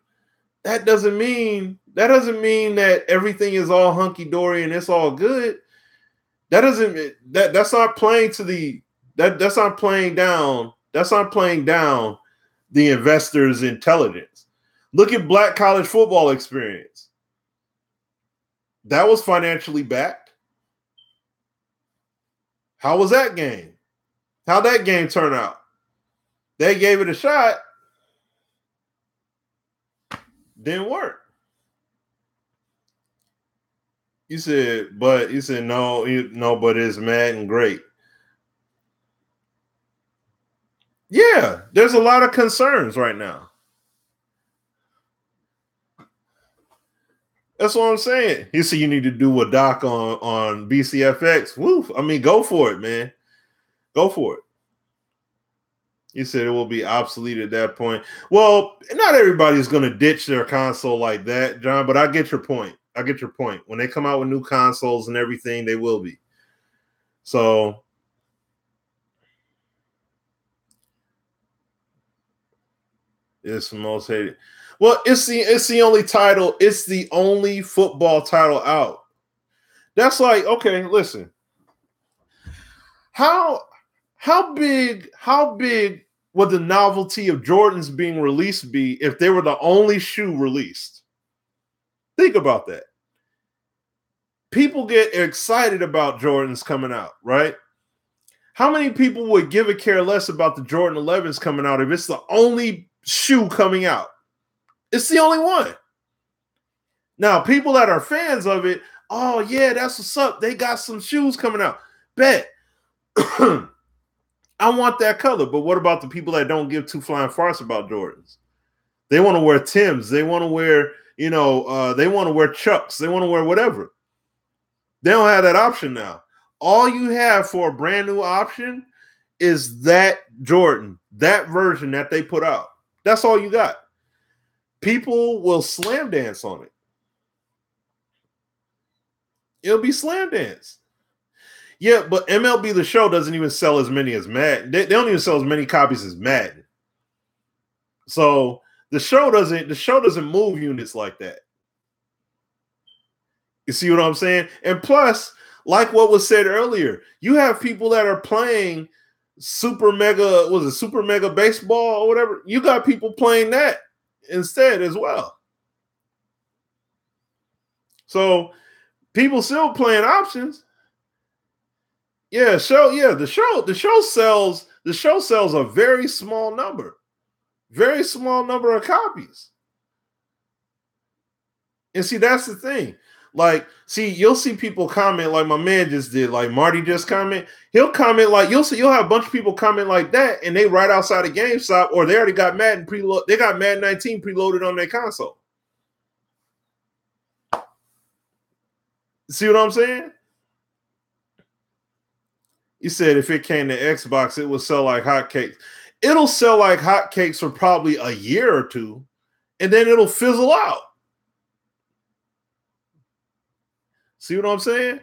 That doesn't mean that everything is all hunky-dory and it's all good. That's not playing down the investor's intelligence. Look at Black College Football Experience. That was financially backed. How was that game? How'd that game turn out? They gave it a shot. Didn't work. You said no, but it's Madden great. Yeah, there's a lot of concerns right now. That's what I'm saying. He said you need to do a doc on BCFX. Woof. I mean, go for it, man. Go for it. He said it will be obsolete at that point. Well, not everybody's going to ditch their console like that, John, but I get your point. When they come out with new consoles and everything, they will be. So it's the most hated. Well, it's the only title. It's the only football title out. That's like, okay, listen. How big would the novelty of Jordans being released be if they were the only shoe released? Think about that. People get excited about Jordans coming out, right? How many people would give a care less about the Jordan 11s coming out if it's the only shoe coming out? It's the only one. Now, people that are fans of it, oh, yeah, that's what's up. They got some shoes coming out. Bet. I want that color. But what about the people that don't give two flying farts about Jordans? They want to wear Timbs. They want to wear, they want to wear Chucks. They want to wear whatever. They don't have that option now. All you have for a brand new option is that Jordan, that version that they put out. That's all you got. People will slam dance on it. It'll be slam dance. Yeah, but MLB The Show doesn't even sell as many as Madden. They don't even sell as many copies as Madden. So the show doesn't move units like that. You see what I'm saying? And plus, like what was said earlier, you have people that are playing super mega baseball or whatever. You got people playing that instead as well. So people still playing options. The show sells a very small number of copies. And see, that's the thing. Like, see, you'll see people comment like my man just did, like Marty just comment. He'll comment like you'll have a bunch of people comment like that, and they right outside of GameStop, or they already got Madden preload. They got Madden 19 preloaded on their console. See what I'm saying? You said if it came to Xbox, it would sell like hotcakes. It'll sell like hotcakes for probably a year or two, and then it'll fizzle out. See what I'm saying?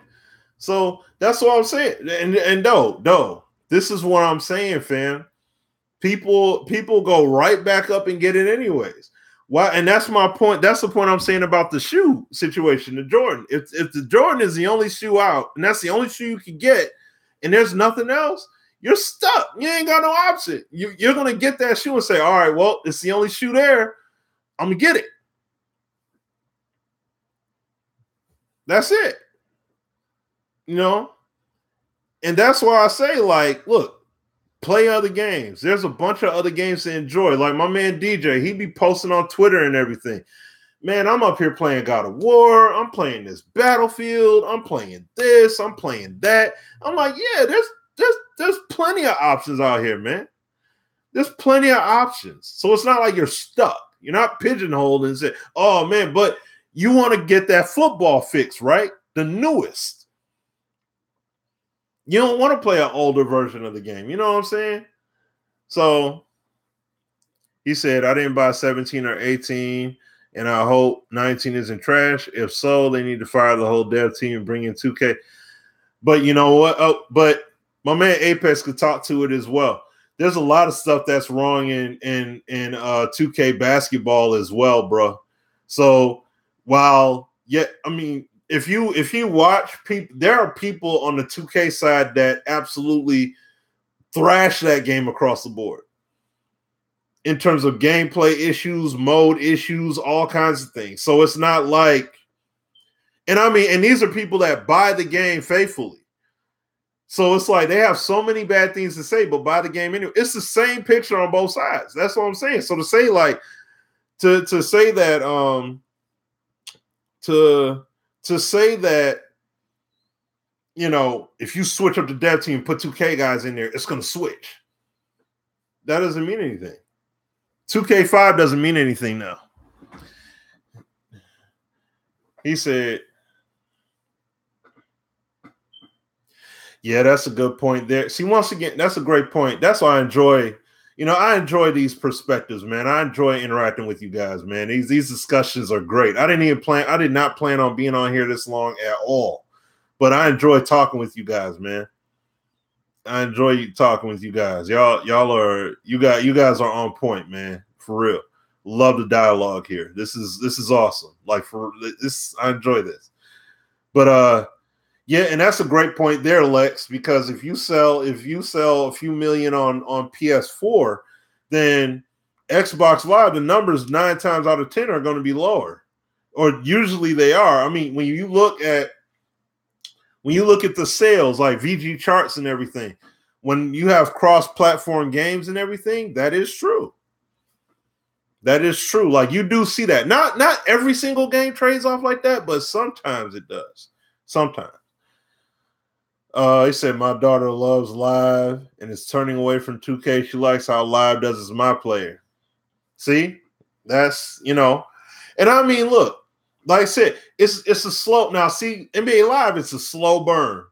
So that's what I'm saying. And this is what I'm saying, fam. People go right back up and get it anyways. Why? And that's my point. That's the point I'm saying about the shoe situation, the Jordan. If the Jordan is the only shoe out, and that's the only shoe you can get, and there's nothing else, you're stuck. You ain't got no option. You're going to get that shoe and say, all right, well, it's the only shoe there. I'm going to get it. That's it. And that's why I say, like, look, play other games. There's a bunch of other games to enjoy. Like my man DJ, he be posting on Twitter and everything. Man, I'm up here playing God of War. I'm playing this Battlefield. I'm playing this. I'm playing that. I'm like, yeah, there's plenty of options out here, man. There's plenty of options. So it's not like you're stuck. You're not pigeonholed and say, oh, man, but you want to get that football fix, right? The newest. You don't want to play an older version of the game. You know what I'm saying? So he said, I didn't buy 17 or 18, and I hope 19 isn't trash. If so, they need to fire the whole dev team and bring in 2K. But you know what? Oh, but my man Apex could talk to it as well. There's a lot of stuff that's wrong in 2K basketball as well, bro. So if you watch people, there are people on the 2K side that absolutely thrash that game across the board in terms of gameplay issues, mode issues, all kinds of things. So it's not like, and these are people that buy the game faithfully. So it's like they have so many bad things to say, but buy the game anyway. It's the same picture on both sides. That's what I'm saying. So to say like to say that to say that, you know, if you switch up the dev team and put 2K guys in there, it's going to switch. That doesn't mean anything. 2K5 doesn't mean anything now. He said, yeah, that's a good point there. See, once again, that's a great point. That's why I enjoy, you know, I enjoy these perspectives, man. I enjoy interacting with you guys, man. These discussions are great. I did not plan on being on here this long at all, but I enjoy talking with you guys, man. I enjoy talking with you guys. You guys are on point, man. For real. Love the dialogue here. This is awesome. Like for this, I enjoy this. But yeah, and that's a great point there, Lex, because if you sell a few million on PS4, then Xbox Live, the numbers 9 times out of 10 are going to be lower. Or usually they are. I mean, when you look at the sales, like VG charts and everything, when you have cross-platform games and everything, that is true. That is true. Like you do see that. Not every single game trades off like that, but sometimes it does. Sometimes. He said, my daughter loves Live and is turning away from 2K. She likes how Live does as my player. See? That's, you know. And I mean, look, like I said, it's a slow. Now, see, NBA Live, it's a slow burn.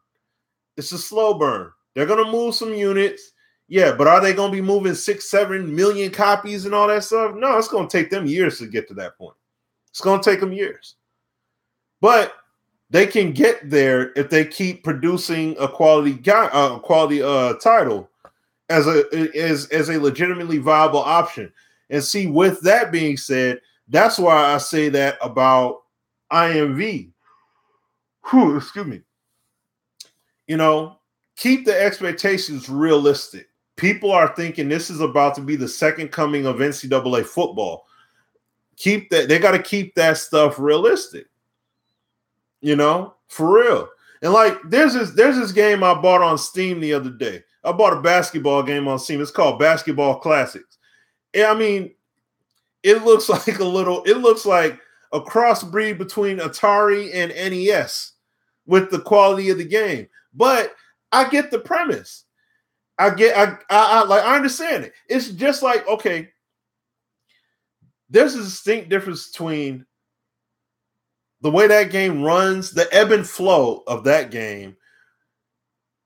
It's a slow burn. They're going to move some units. Yeah, but are they going to be moving 6-7 million copies and all that stuff? No, it's going to take them years to get to that point. It's going to take them years. But they can get there if they keep producing a quality title as a legitimately viable option. And see, with that being said, that's why I say that about IMV. Whew, excuse me. You know, keep the expectations realistic. People are thinking this is about to be the second coming of NCAA football. Keep that. They got to keep that stuff realistic. You know, for real. And like, there's this game I bought on Steam the other day. I bought a basketball game on Steam. It's called Basketball Classics. And I mean, it looks like a crossbreed between Atari and NES with the quality of the game. But I get the premise. I understand it. It's just like, okay, there's a distinct difference between the way that game runs, the ebb and flow of that game,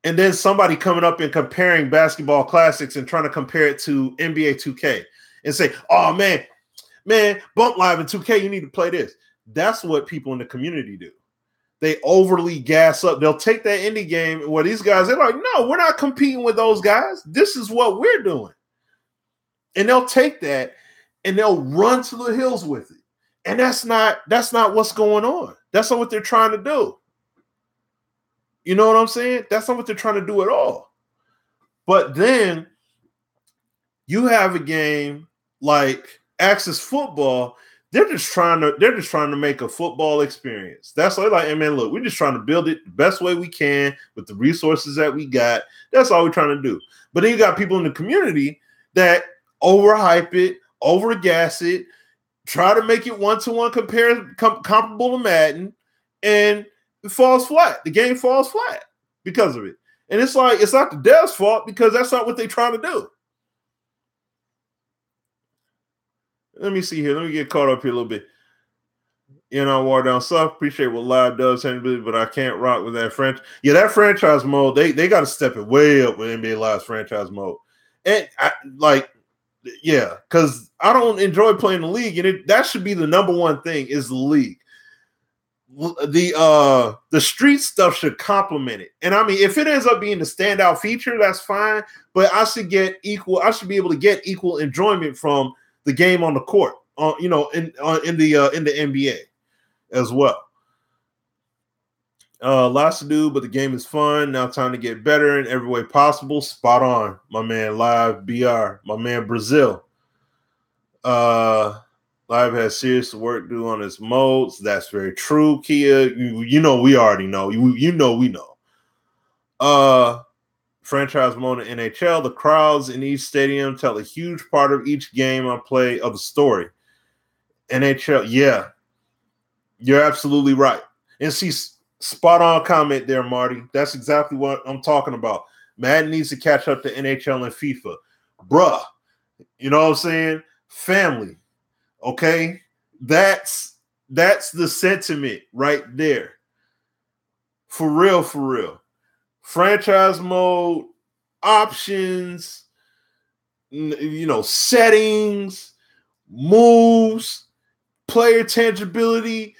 and then somebody coming up and comparing Basketball Classics and trying to compare it to NBA 2K and say, oh, man, bump Live in 2K, you need to play this. That's what people in the community do. They overly gas up. They'll take that indie game where these guys, they're like, no, we're not competing with those guys. This is what we're doing. And they'll take that and they'll run to the hills with it. And that's not what's going on. That's not what they're trying to do. You know what I'm saying? That's not what they're trying to do at all. But then you have a game like Axis Football. They're just trying to make a football experience. That's why, like, hey man, look, we're just trying to build it the best way we can with the resources that we got. That's all we're trying to do. But then you got people in the community that overhype it, overgas it, try to make it one-to-one comparable to Madden, and it falls flat. The game falls flat because of it. And it's like, it's not the devs' fault because that's not what they're trying to do. Let me see here. Let me get caught up here a little bit. You know, War Down South. Appreciate what Live does, but I can't rock with that franchise. Yeah, that franchise mode, they got to step it way up with NBA Live's franchise mode. And yeah, because I don't enjoy playing the league, and that should be the number one thing is the league. The street stuff should complement it. And I mean, if it ends up being the standout feature, that's fine. But I should be able to get equal enjoyment from the game on the court, in the NBA as well. Lots to do, but the game is fun. Now time to get better in every way possible. Spot on, my man Live BR, my man Brazil. Live has serious work to do on his modes. That's very true, Kia. You know we already know. We know. franchise mode in NHL. The crowds in each stadium tell a huge part of each game I play of the story. NHL, yeah, you're absolutely right. And see, spot on comment there, Marty. That's exactly what I'm talking about. Madden needs to catch up to NHL and FIFA. Bruh, you know what I'm saying? Family, okay? That's the sentiment right there. For real, for real. Franchise mode, options, you know, settings, moves, player tangibility.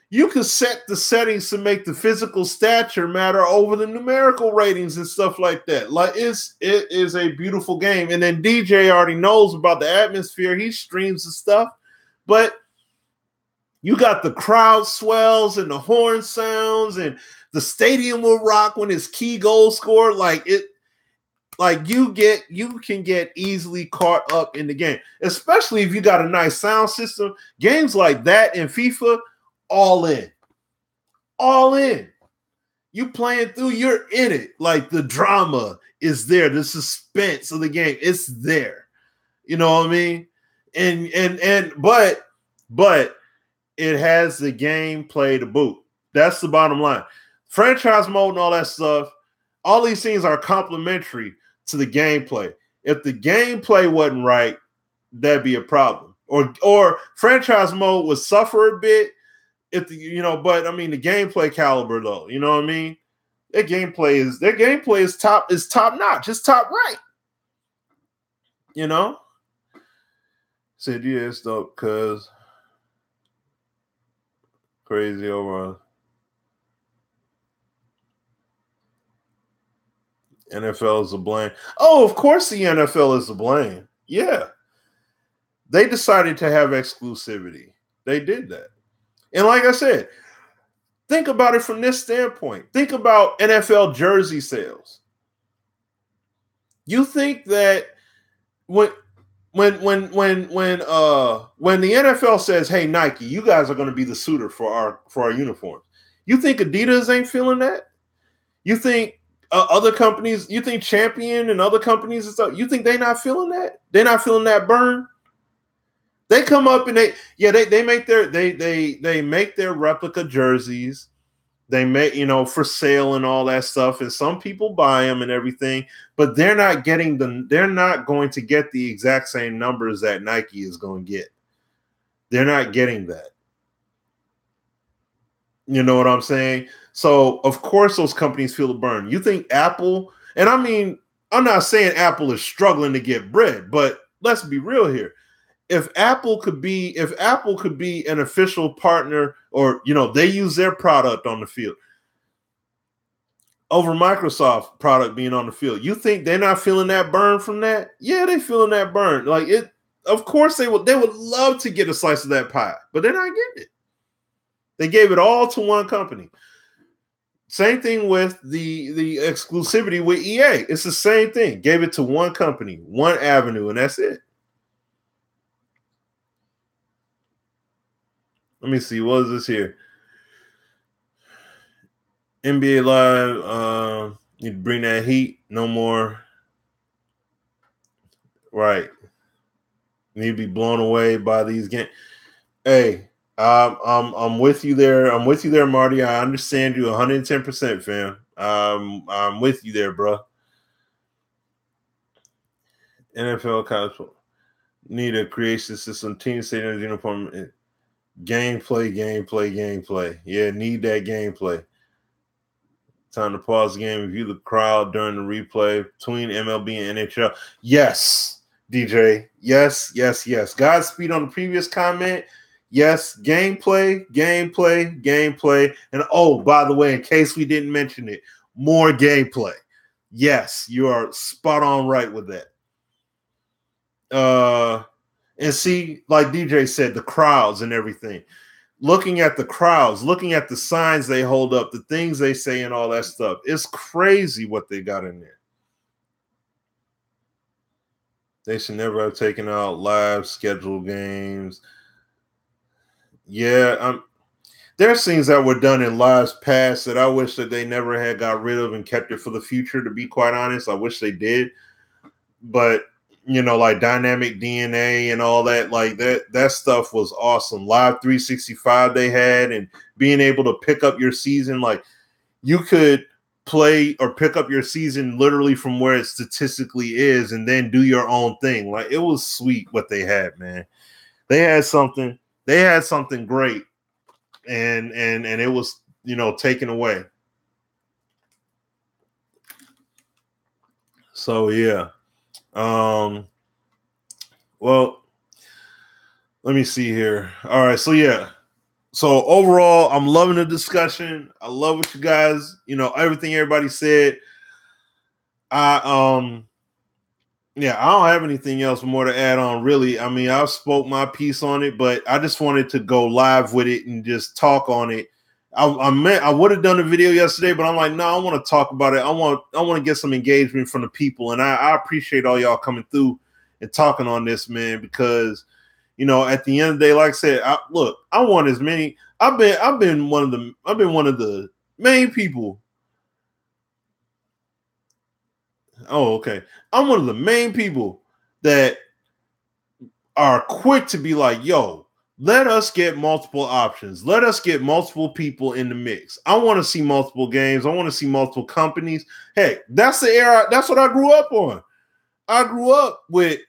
You can set the settings to make the physical stature matter over the numerical ratings and stuff like that. Like it is a beautiful game. And then DJ already knows about the atmosphere. He streams the stuff, but you got the crowd swells and the horn sounds, and the stadium will rock when his key goal scored. Like it, like you can get easily caught up in the game, especially if you got a nice sound system. Games like that in FIFA, all in. You playing through, you're in it. Like the drama is there, the suspense of the game, it's there. You know what I mean? But it has the gameplay to boot. That's the bottom line. Franchise mode and all that stuff, all these things are complementary to the gameplay. If the gameplay wasn't right, that'd be a problem. Or franchise mode would suffer a bit. But I mean the gameplay caliber though, you know what I mean? Their gameplay is top notch, it's top right. You know? Said yeah, it's dope because crazy over NFL is to blame. Oh, of course the NFL is to blame. Yeah. They decided to have exclusivity. They did that. And like I said, think about it from this standpoint. Think about NFL jersey sales. You think that when the NFL says, "Hey Nike, you guys are going to be the suitor for our uniforms," you think Adidas ain't feeling that? You think other companies? You think Champion and other companies and stuff? You think they're not feeling that? They're not feeling that burn. They come up and they make their replica jerseys. They make, for sale and all that stuff, and some people buy them and everything, but they're not going to get the exact same numbers that Nike is going to get. They're not getting that. You know what I'm saying? So of course those companies feel the burn. You think Apple, and I mean, I'm not saying Apple is struggling to get bread, but let's be real here. If Apple could be an official partner, or they use their product on the field over Microsoft product being on the field, you think they're not feeling that burn from that? Yeah, they feeling that burn. Like it. Of course they would love to get a slice of that pie, but they're not getting it. They gave it all to one company. Same thing with the exclusivity with EA. It's the same thing. Gave it to one company, one avenue, and that's it. Let me see. What is this here? NBA Live. You bring that heat. No more. Right. You need to be blown away by these games. Hey, I'm with you there. I'm with you there, Marty. I understand you 110%, fam. I'm with you there, bro. NFL college need a creation system, team stadium uniform. Gameplay. Yeah, need that gameplay. Time to pause the game, review the crowd during the replay between MLB and NHL. Yes, DJ. Yes. Godspeed on the previous comment. Yes, gameplay. And oh, by the way, in case we didn't mention it, more gameplay. Yes, you are spot on right with that. And see, like DJ said, the crowds and everything. Looking at the crowds, looking at the signs they hold up, the things they say and all that stuff. It's crazy what they got in there. They should never have taken out live scheduled games. Yeah, there's things that were done in lives past that I wish that they never had got rid of and kept it for the future, to be quite honest. I wish they did. But, like dynamic DNA and all that, like that stuff was awesome. Live 365 they had, and being able to pick up your season, like you could play or pick up your season literally from where it statistically is and then do your own thing. Like it was sweet what they had, man. They had something great, and it was, taken away. So yeah. Well, let me see here. All right, so yeah. So overall, I'm loving the discussion. I love what you guys, everything everybody said. I don't have anything else more to add on, really. I mean, I spoke my piece on it, but I just wanted to go live with it and just talk on it. I would have done a video yesterday, but I'm like, no, I want to talk about it. I want to get some engagement from the people, and I appreciate all y'all coming through and talking on this, man, because at the end of the day, like I said, I want as many. I've been one of the main people. Oh, okay. I'm one of the main people that are quick to be like, yo, let us get multiple options. Let us get multiple people in the mix. I want to see multiple games. I want to see multiple companies. Hey, that's the era. That's what I grew up on. I grew up with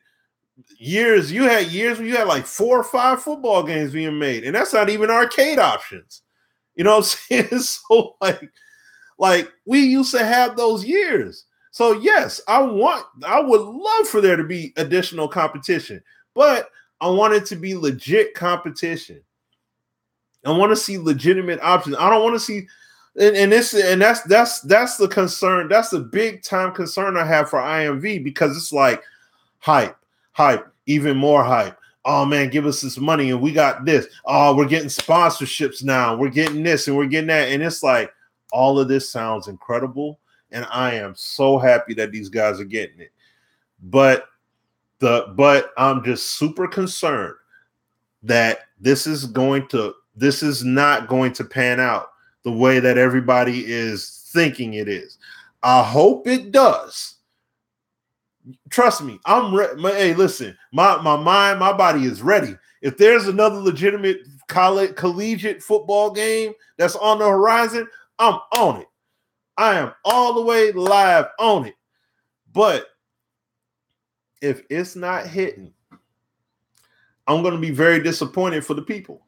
years. You had years where you had like 4 or 5 football games being made, and that's not even arcade options. You know what I'm saying? So like we used to have those years. So yes, I would love for there to be additional competition, but I want it to be legit competition. I want to see legitimate options. I don't want to see, and that's the concern. That's the big time concern I have for IMV, because it's like hype, even more hype. Oh man, give us this money and we got this. Oh, we're getting sponsorships now. We're getting this and we're getting that. And it's like, all of this sounds incredible. And I am so happy that these guys are getting it. But I'm just super concerned that this is not going to pan out the way that everybody is thinking it is. I hope it does. Trust me, I'm ready. Hey, listen, my mind, my body is ready. If there's another legitimate collegiate football game that's on the horizon, I'm on it. I am all the way live on it. But if it's not hitting, I'm going to be very disappointed for the people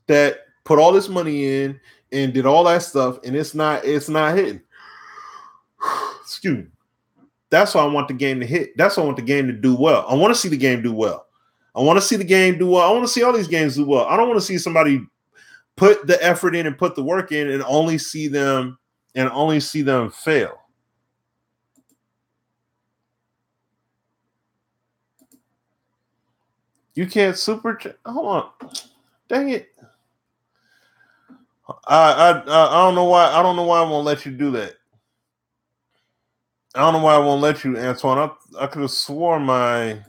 that put all this money in and did all that stuff, and it's not hitting. Excuse me. That's why I want the game to hit. That's why I want the game to do well. I want to see the game do well. I want to see the game do well. I want to see all these games do well. I don't want to see somebody put the effort in and put the work in and only see them fail. You can't super hold on. Dang it. I don't know why. I don't know why I won't let you do that. I don't know why I won't let you, Antoine. I could have sworn my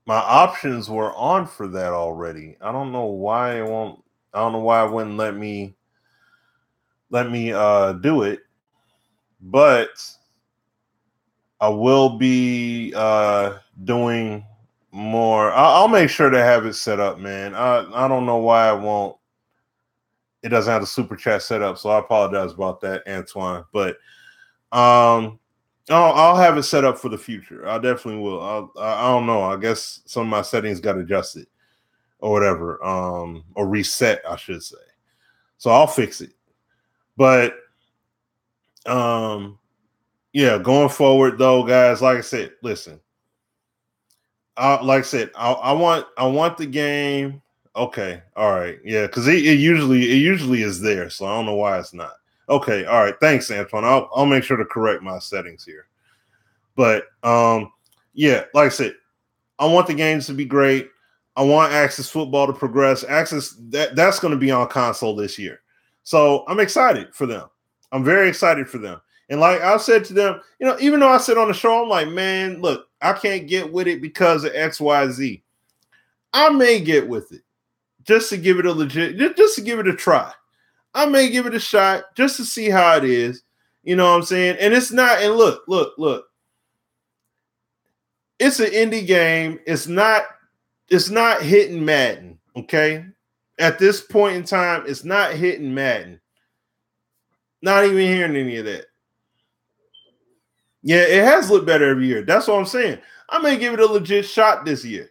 my options were on for that already. I don't know why it won't. I don't know why it wouldn't let me do it. But I will be doing more. I'll make sure to have it set up, man. I don't know why it won't. It doesn't have the super chat set up, so I apologize about that, Antoine. But I'll have it set up for the future. I definitely will. I don't know. I guess some of my settings got adjusted or whatever, or reset, I should say. So I'll fix it. But yeah, going forward though, guys, like I said, listen. I want the game. Okay, all right, yeah, because it usually is there, so I don't know why it's not. Okay, all right, thanks, Antoine. I'll make sure to correct my settings here. But yeah, like I said, I want the games to be great. I want Access Football to progress. Access that's going to be on console this year, so I'm excited for them. I'm very excited for them. And like I said to them, even though I said on the show, I'm like, man, look, I can't get with it because of X, Y, Z. I may get with it just to give it a legit, just to give it a try. I may give it a shot just to see how it is. You know what I'm saying? And it's not, and look. It's an indie game. It's not hitting Madden, okay? At this point in time, it's not hitting Madden. Not even hearing any of that. Yeah, it has looked better every year. That's what I'm saying. I may give it a legit shot this year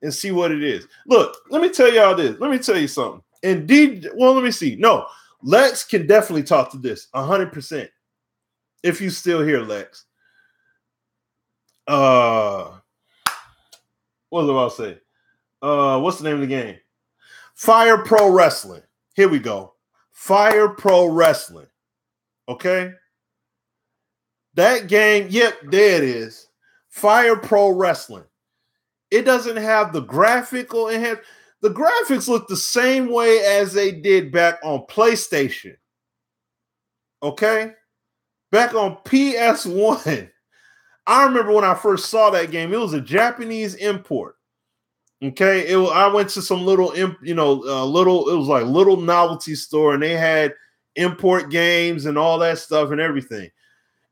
and see what it is. Look, let me tell y'all this. Let me tell you something. Indeed, well, let me see. No, Lex can definitely talk to this 100%. If you still here, Lex. What was I about to say? What's the name of the game? Fire Pro Wrestling. Here we go. Fire Pro Wrestling. Okay? That game, yep, there it is. Fire Pro Wrestling. It doesn't have the graphical enhance. The graphics look the same way as they did back on PlayStation. Okay? Back on PS1. I remember when I first saw that game, it was a Japanese import. Okay, I went to some little, it was like little novelty store, and they had import games and all that stuff and everything.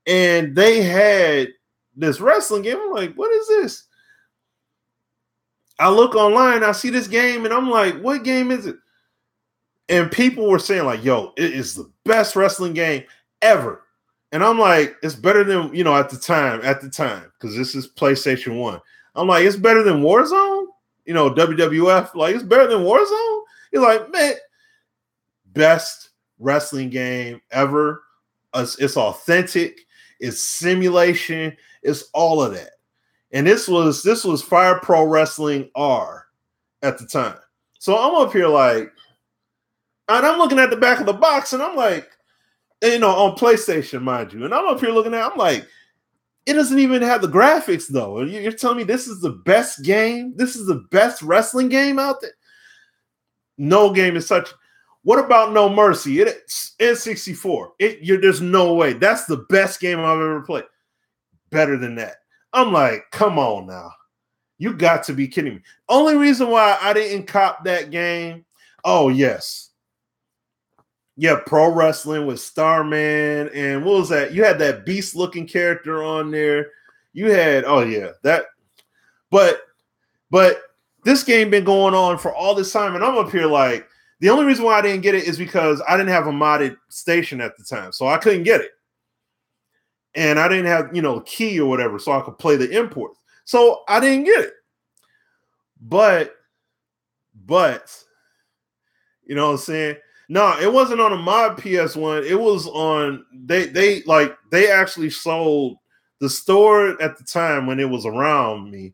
And they had this wrestling game. I'm like, what is this? I look online, I see this game, and I'm like, what game is it? And people were saying like, yo, it is the best wrestling game ever. And I'm like, it's better than, at the time, because this is PlayStation 1. I'm like, it's better than Warzone? WWF, like, it's better than Warzone? You're like, man, best wrestling game ever. It's authentic. It's simulation. It's all of that. And this was Fire Pro Wrestling R at the time. So I'm up here like, and I'm looking at the back of the box, and I'm like, on PlayStation, mind you. And I'm up here looking at, I'm like, it doesn't even have the graphics, though. You're telling me this is the best game? This is the best wrestling game out there? No game is such. What about No Mercy? It's N64. There's no way. That's the best game I've ever played. Better than that. I'm like, come on now. You got to be kidding me. Only reason why I didn't cop that game, oh, yes. Yeah, pro wrestling with Starman, and what was that? You had that beast-looking character on there. You had, that. But this game been going on for all this time, and I'm up here like, the only reason why I didn't get it is because I didn't have a modded station at the time, so I couldn't get it. And I didn't have, key or whatever, so I could play the imports. So I didn't get it. But, you know what I'm saying? No, it wasn't on a mod PS1. It was on, they actually sold the store at the time when it was around me.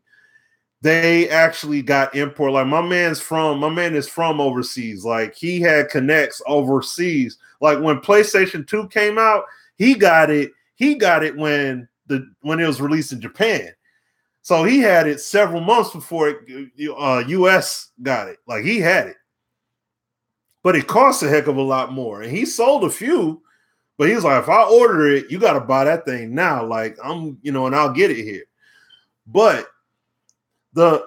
They actually got import. Like my man is from overseas. Like he had connects overseas. Like when PlayStation 2 came out, he got it when it was released in Japan. So he had it several months before US got it. Like he had it. But it costs a heck of a lot more. And he sold a few, but he was like, if I order it, you got to buy that thing now. Like and I'll get it here. But the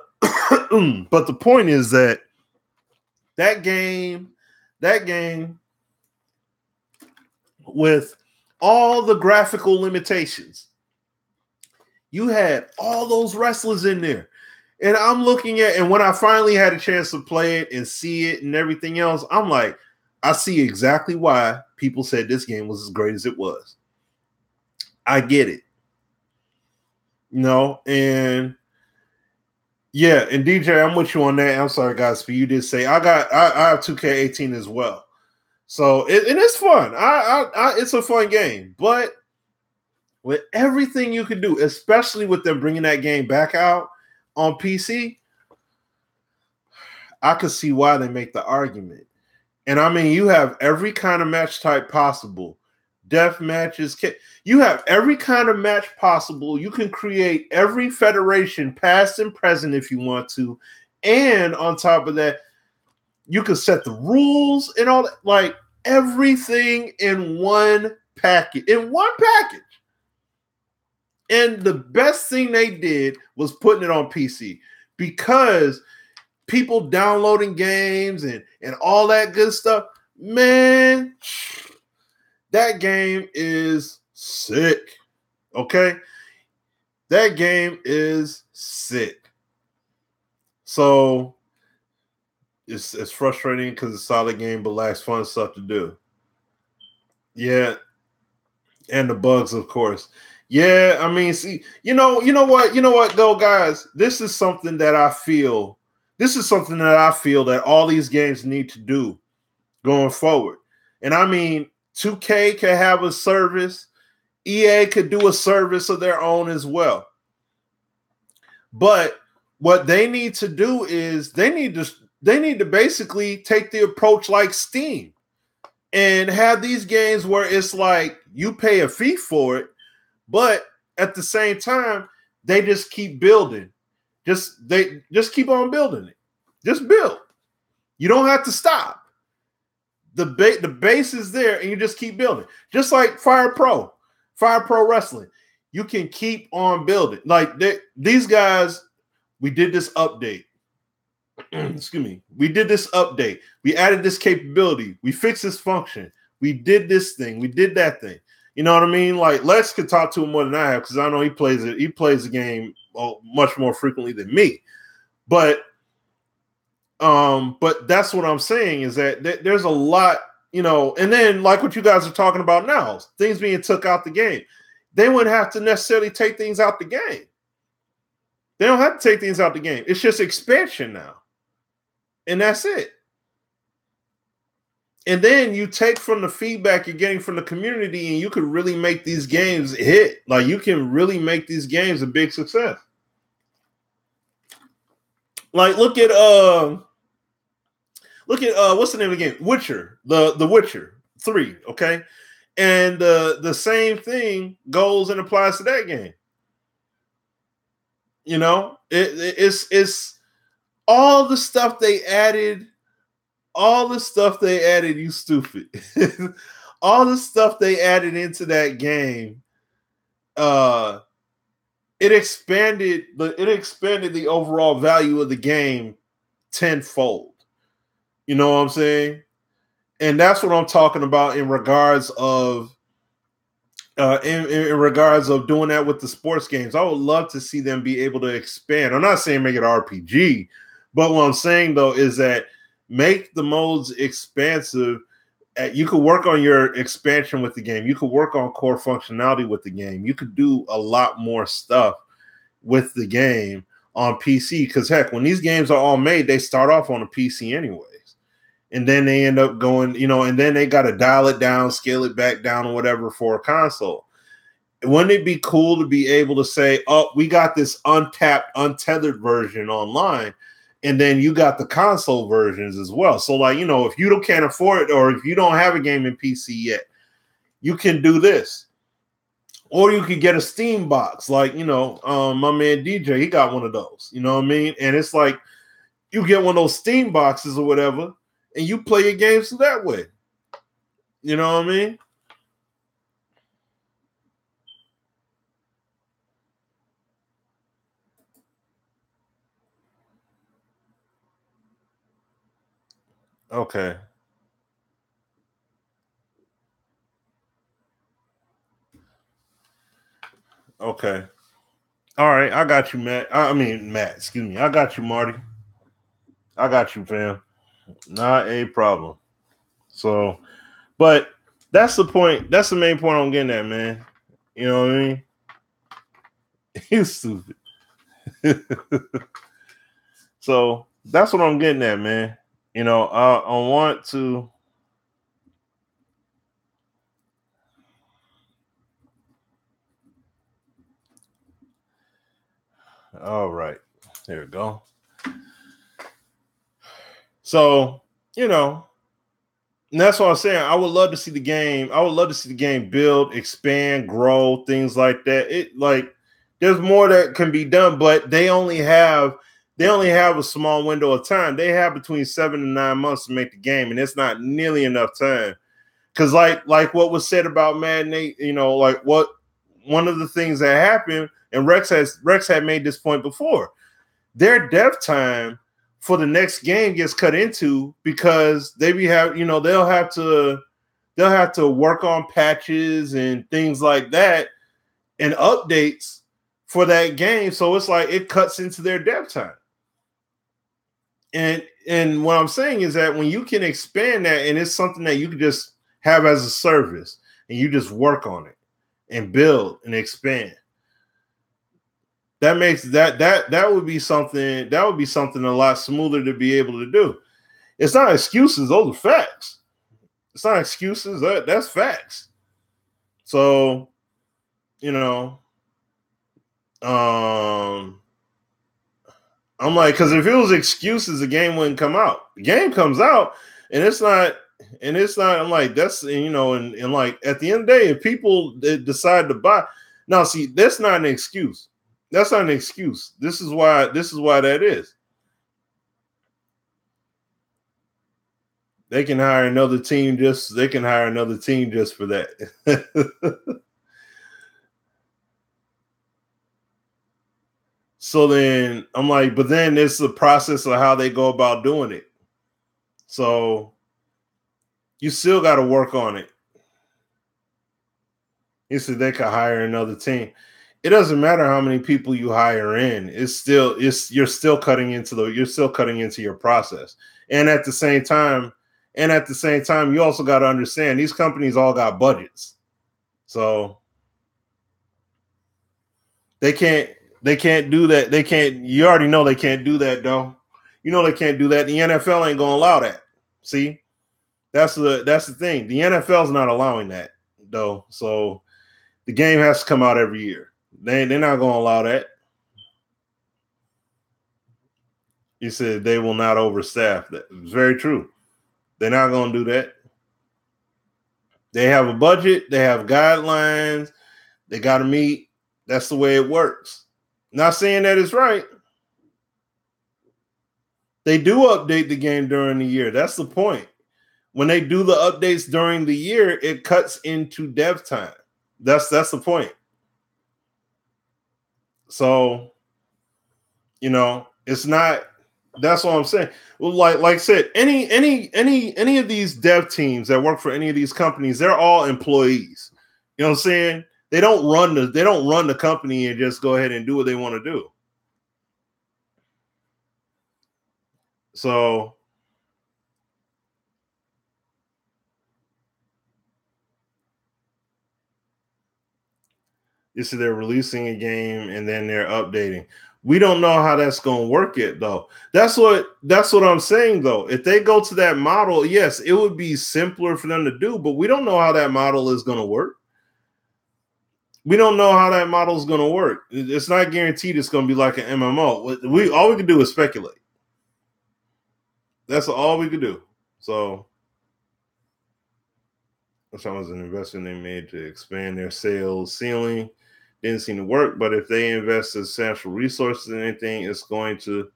point is that game with all the graphical limitations, you had all those wrestlers in there. And I'm looking at, and when I finally had a chance to play it and see it and everything else, I'm like, I see exactly why people said this game was as great as it was. I get it. And yeah, and DJ, I'm with you on that. I'm sorry, guys, for you did say I have 2K18 as well. So it's fun. It's a fun game, but with everything you can do, especially with them bringing that game back out on PC, I could see why they make the argument. And I mean, you have every kind of match type possible. Death matches. You have every kind of match possible. You can create every federation, past and present, if you want to. And on top of that, you can set the rules and all that. Like everything in one package. And the best thing they did was putting it on PC, because people downloading games and all that good stuff, man, that game is sick. Okay? That game is sick. So it's frustrating because it's a solid game, but lacks fun stuff to do. Yeah. And the bugs, of course. Yeah, I mean, see, you know what, though, guys? This is something that I feel that all these games need to do going forward. And I mean, 2K can have a service, EA could do a service of their own as well. But what they need to do is they need to basically take the approach like Steam and have these games where it's like you pay a fee for it, but at the same time, they just keep building. They just keep on building it. Just build. You don't have to stop. The base is there, and you just keep building. Just like Fire Pro Wrestling. You can keep on building. Like these guys, we did this update. Excuse me. We did this update. We added this capability. We fixed this function. We did this thing. We did that thing. You know what I mean? Like Lex could talk to him more than I have because I know he plays it. He plays the game much more frequently than me. But that's what I'm saying is that there's a lot, you know. And then like what you guys are talking about now, things being took out the game. They wouldn't have to necessarily take things out the game. They don't have to take things out the game. It's just expansion now. And that's it. And then you take from the feedback you're getting from the community and you could really make these games hit. Like you can really make these games a big success. Like look at what's the name of the game? Witcher, the Witcher 3, okay? And the same thing goes and applies to that game. You know, it's all the stuff they added. All the stuff they added, you stupid. All the stuff they added into that game, it expanded the overall value of the game tenfold. You know what I'm saying? And that's what I'm talking about in regards of in regards of doing that with the sports games. I would love to see them be able to expand. I'm not saying make it RPG, but what I'm saying though is that make the modes expansive. You could work on your expansion with the game. You could work on core functionality with the game. You could do a lot more stuff with the game on PC. Because heck, when these games are all made, they start off on a PC anyways. And then they end up going, you know, and then they got to dial it down, scale it back down or whatever for a console. Wouldn't it be cool to be able to say, oh, we got this untapped, untethered version online, and then you got the console versions as well. So, like, you know, if you can't afford it or if you don't have a game in PC yet, you can do this. Or you could get a Steam box. Like, you know, my man DJ, he got one of those. You know what I mean? And it's like you get one of those Steam boxes or whatever, and you play your games that way. You know what I mean? Okay. Okay. All right. I got you, Matt. Matt, excuse me. I got you, Marty. I got you, fam. Not a problem. So, but that's the point. That's the main point I'm getting at, man. You know what I mean? You stupid. So that's what I'm getting at, man. You know, I want to. All right, there we go. So, you know, and that's what I'm saying. I would love to see the game. I would love to see the game build, expand, grow, things like that. It like there's more that can be done, but they only have a small window of time. They have between 7 and 9 months to make the game, and it's not nearly enough time. Because like what was said about Madden 8, you know, like what one of the things that happened, and Rex had made this point before. Their dev time for the next game gets cut into because they'll have to work on patches and things like that and updates for that game. So it's like it cuts into their dev time. And what I'm saying is that when you can expand that and it's something that you can just have as a service and you just work on it and build and expand, that makes that would be something a lot smoother to be able to do. It's not excuses, those are facts. It's not excuses, that's facts. So, I'm like, because if it was excuses, the game wouldn't come out. The game comes out, and it's not. I'm like, that's and like at the end of the day, if people decide to buy, now see, that's not an excuse. That's not an excuse. This is why that is. They can hire another team just for that. So then I'm like, but then it's the process of how they go about doing it. So you still got to work on it. He said they could hire another team. It doesn't matter how many people you hire in. You're still cutting into your process. And at the same time, you also got to understand these companies all got budgets. So they can't do that. You already know they can't do that, though. You know they can't do that. The NFL ain't gonna allow that. See? That's the thing. The NFL's not allowing that, though. So the game has to come out every year. They're not gonna allow that. He said they will not overstaff. That it's very true. They're not gonna do that. They have a budget, they have guidelines, they gotta meet. That's the way it works. Not saying that it's right. They do update the game during the year. That's the point. When they do the updates during the year, it cuts into dev time. That's the point. So, it's not. That's what I'm saying. Well, like I said, any of these dev teams that work for any of these companies, they're all employees. You know what I'm saying? They don't run the company and just go ahead and do what they want to do. So you see they're releasing a game and then they're updating. We don't know how that's going to work yet, though. That's what I'm saying, though. If they go to that model, yes, it would be simpler for them to do, but we don't know how that model is going to work. We don't know how that model is going to work. It's not guaranteed it's going to be like an MMO. All we can do is speculate. That's all we could do. So that was an investment they made to expand their sales ceiling. Didn't seem to work, but if they invest substantial resources in anything, it's going to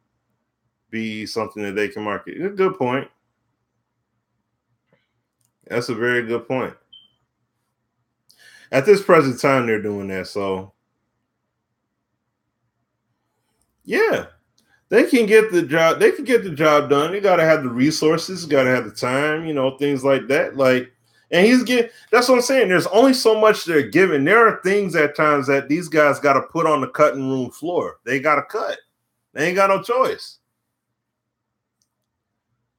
be something that they can market. A good point. That's a very good point. At this present time, they're doing that. So, yeah, they can get the job. They can get the job done. You got to have the resources. You got to have the time. Things like that. And that's what I'm saying. There's only so much they're giving. There are things at times that these guys got to put on the cutting room floor. They got to cut. They ain't got no choice.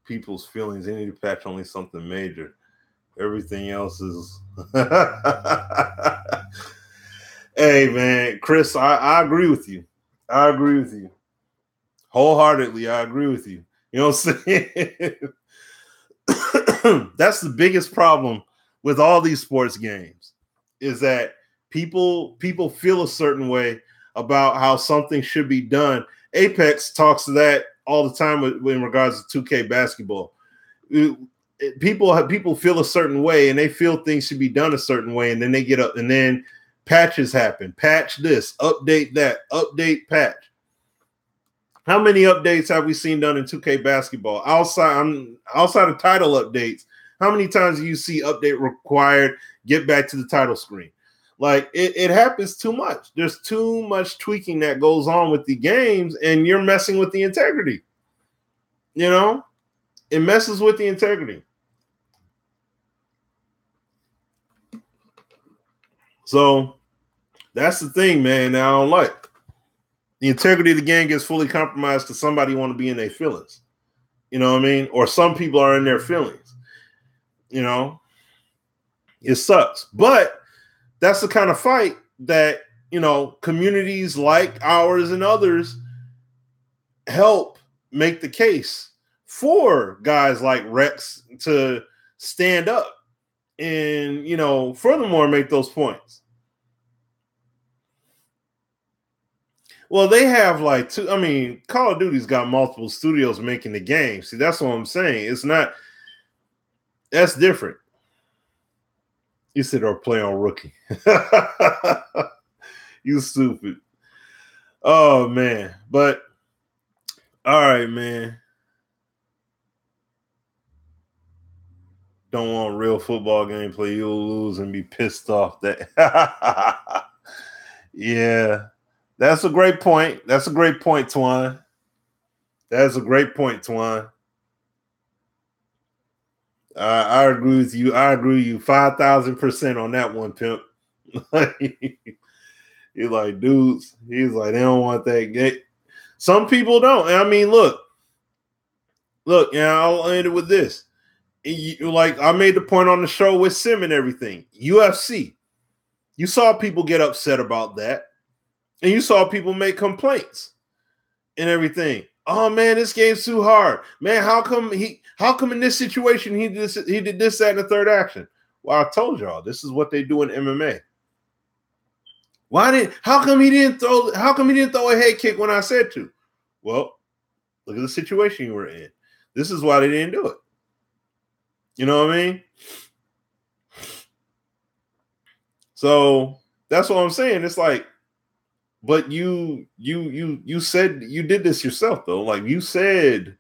People's feelings. They need to patch only something major. Everything else is. Hey, man, Chris, I agree with you. I agree with you. Wholeheartedly, I agree with you. You know what I'm saying? That's the biggest problem with all these sports games is that people feel a certain way about how something should be done. Apex talks to that all the time in regards to 2K basketball. People feel a certain way and they feel things should be done a certain way, and then they get up and then patches happen. Patch this, update that, update, patch. How many updates have we seen done in 2K basketball? Outside of title updates, how many times do you see update required, get back to the title screen? Like it happens too much. There's too much tweaking that goes on with the games, and you're messing with the integrity. You know, it messes with the integrity. So that's the thing, man. That I don't like. The integrity of the game gets fully compromised because somebody want to be in their feelings. You know what I mean? Or some people are in their feelings. You know, it sucks. But that's the kind of fight that, you know, communities like ours and others help make the case for guys like Rex to stand up and, you know, furthermore, make those points. Well, they have like two. I mean, Call of Duty's got multiple studios making the game. See, that's what I'm saying. It's not. That's different. You sit or play on rookie. You stupid. Oh man, but all right, man. Don't want real football gameplay. You'll lose and be pissed off. That. Yeah. That's a great point. That's a great point, Twan. That's a great point, Twan. I agree with you. I agree with you 5,000% on that one, pimp. He's like, dudes. He's like, they don't want that game. Some people don't. I mean, look. I'll end it with this. Like I made the point on the show with Sim and everything. UFC. You saw people get upset about that. And you saw people make complaints and everything. Oh man, this game's too hard. Man, how come in this situation he did this, that, and the third action? Well, I told y'all this is what they do in MMA. How come he didn't throw a head kick when I said to? Well, look at the situation you were in. This is why they didn't do it. You know what I mean? So that's what I'm saying. It's like, but you said you did this yourself though. Like you said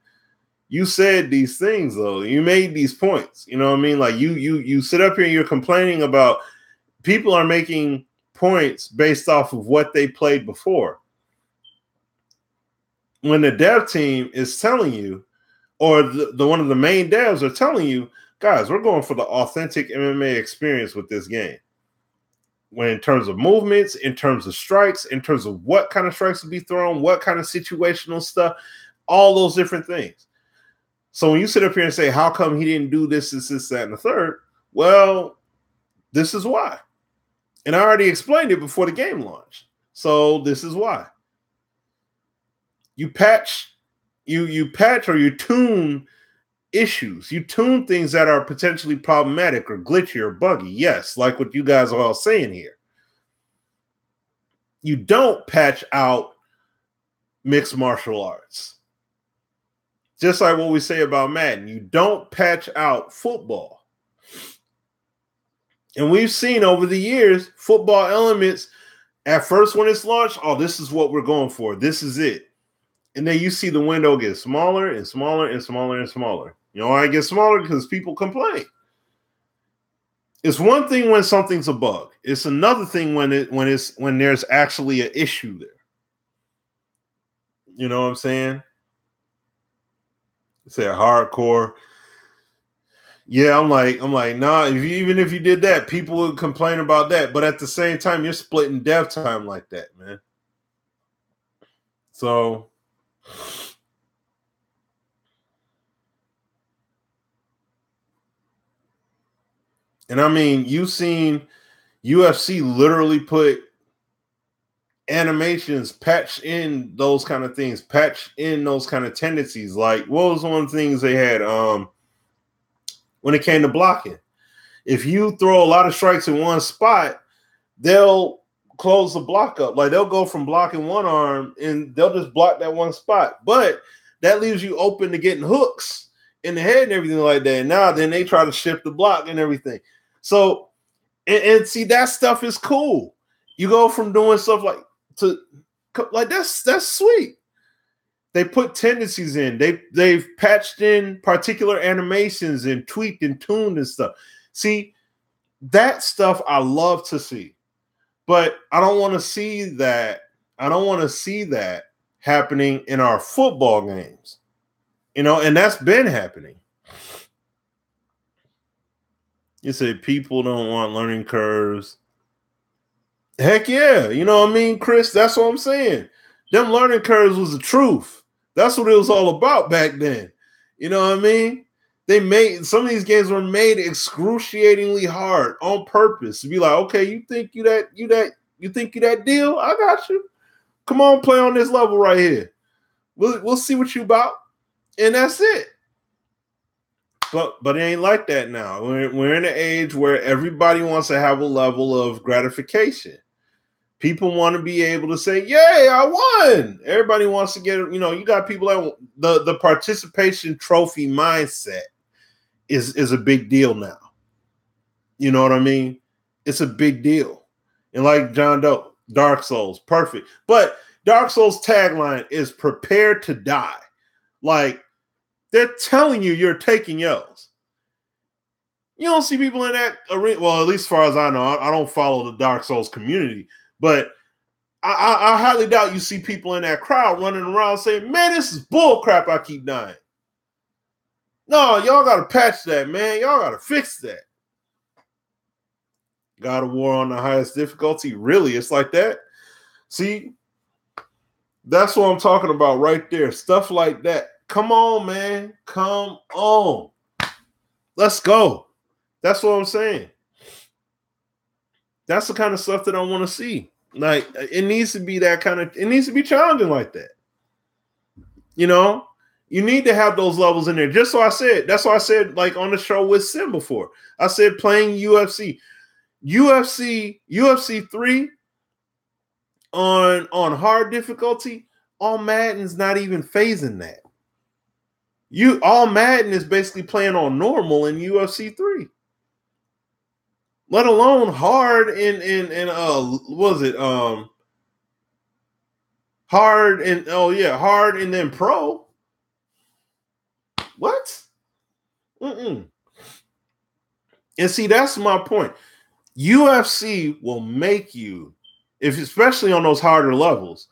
these things though. You made these points. You know what I mean? Like you sit up here and you're complaining about people are making points based off of what they played before. When the dev team is telling you, or the one of the main devs are telling you, guys, we're going for the authentic MMA experience with this game. When in terms of movements, in terms of strikes, in terms of what kind of strikes to be thrown, what kind of situational stuff, all those different things. So when you sit up here and say, how come he didn't do this, that, and the third? Well, this is why. And I already explained it before the game launched. So this is why. You patch or you tune issues. You tune things that are potentially problematic or glitchy or buggy. Yes, like what you guys are all saying here. You don't patch out mixed martial arts. Just like what we say about Madden. You don't patch out football. And we've seen over the years, football elements, at first when it's launched, oh, this is what we're going for. This is it. And then you see the window get smaller and smaller and smaller and smaller. You know why it gets smaller? Because people complain. It's one thing when something's a bug. It's another thing when there's actually an issue there. You know what I'm saying? Say hardcore. Yeah, I'm like, nah. Even if you did that, people would complain about that. But at the same time, you're splitting dev time like that, man. So. And I mean, you've seen UFC literally put animations, patch in those kind of things, patch in those kind of tendencies. Like, what was one of the things they had when it came to blocking? If you throw a lot of strikes in one spot, they'll close the block up. Like, they'll go from blocking one arm and they'll just block that one spot. But that leaves you open to getting hooks in the head and everything like that. And now then they try to shift the block and everything. So, and see, that stuff is cool. You go from doing stuff like that's sweet. They put tendencies in. They've patched in particular animations and tweaked and tuned and stuff. See, that stuff I love to see. But I don't want to see that. I don't want to see that happening in our football games. and that's been happening. You say people don't want learning curves. Heck yeah. You know what I mean, Chris? That's what I'm saying. Them learning curves was the truth. That's what it was all about back then. You know what I mean? They made some of these games were made excruciatingly hard on purpose to be like, okay, you think you that deal? I got you. Come on, play on this level right here. We'll see what you about, and that's it. But it ain't like that now. We're in an age where everybody wants to have a level of gratification. People want to be able to say, "Yay, I won!" Everybody wants to get. You got people that the participation trophy mindset is a big deal now. You know what I mean? It's a big deal. And like John Doe, Dark Souls, perfect. But Dark Souls tagline is "Prepare to die." Like they're telling you you're taking L's. You don't see people in that arena. Well, at least as far as I know, I don't follow the Dark Souls community. But I highly doubt you see people in that crowd running around saying, "Man, this is bull crap. I keep dying." No, y'all got to patch that, man. Y'all got to fix that. God of War on the highest difficulty. Really? It's like that? See, that's what I'm talking about right there. Stuff like that. Come on, man. Come on. Let's go. That's what I'm saying. That's the kind of stuff that I want to see. Like, it needs to be that kind of, it needs to be challenging like that. You need to have those levels in there. Just so I said, that's why I said, like on the show with Sim before, I said playing UFC 3 on hard difficulty, all Madden's not even phasing that. All Madden is basically playing on normal in UFC 3. Let alone hard hard and then pro. What? And see, that's my point. UFC will make you, especially on those harder levels,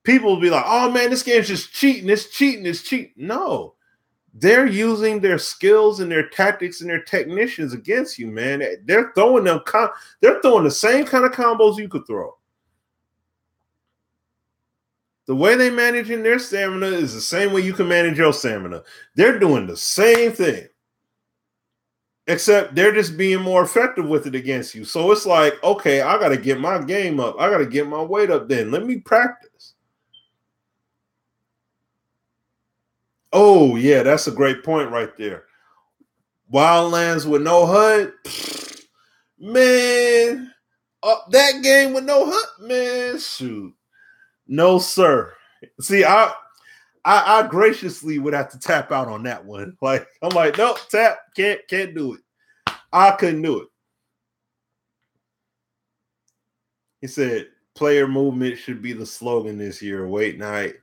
people will be like, "Oh man, this game's just cheating. It's cheating. It's cheating." No. They're using their skills and their tactics and their technicians against you, man. They're throwing they're throwing the same kind of combos you could throw. The way they managing their stamina is the same way you can manage your stamina. They're doing the same thing, except they're just being more effective with it against you. So it's like, okay, I got to get my game up. I got to get my weight up then. Let me practice. Oh, yeah, that's a great point right there. Wildlands with no HUD, man. That game with no HUD, man. Shoot, no sir. See, I graciously would have to tap out on that one. Like I'm like, nope, tap, can't do it. I couldn't do it. He said, "Player movement should be the slogan this year. Wait night."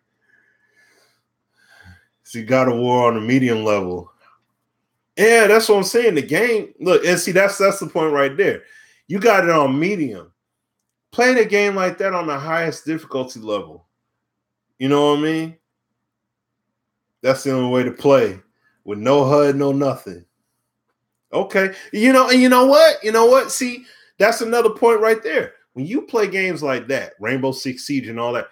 See, God of War on a medium level. Yeah, that's what I'm saying. The game, look, and see, that's the point right there. You got it on medium. Playing a game like that on the highest difficulty level. You know what I mean? That's the only way to play with no HUD, no nothing. Okay. And you know what? See, that's another point right there. When you play games like that, Rainbow Six Siege and all that,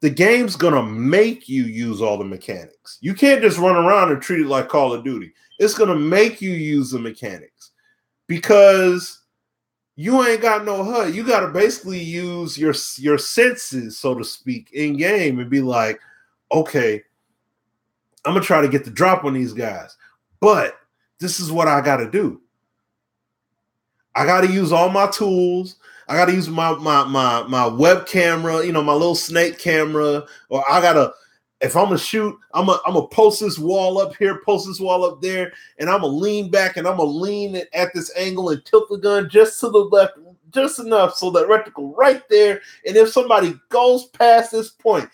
the game's going to make you use all the mechanics. You can't just run around and treat it like Call of Duty. It's going to make you use the mechanics because you ain't got no HUD. You got to basically use your senses, so to speak, in game and be like, okay, I'm going to try to get the drop on these guys, but this is what I got to do. I got to use all my tools. I got to use my web camera, my little snake camera, or I got to, if I'm going to shoot, I'm going to post this wall up here, post this wall up there, and I'm going to lean back and I'm going to lean it at this angle and tilt the gun just to the left, just enough so that reticle right there. And if somebody goes past this point,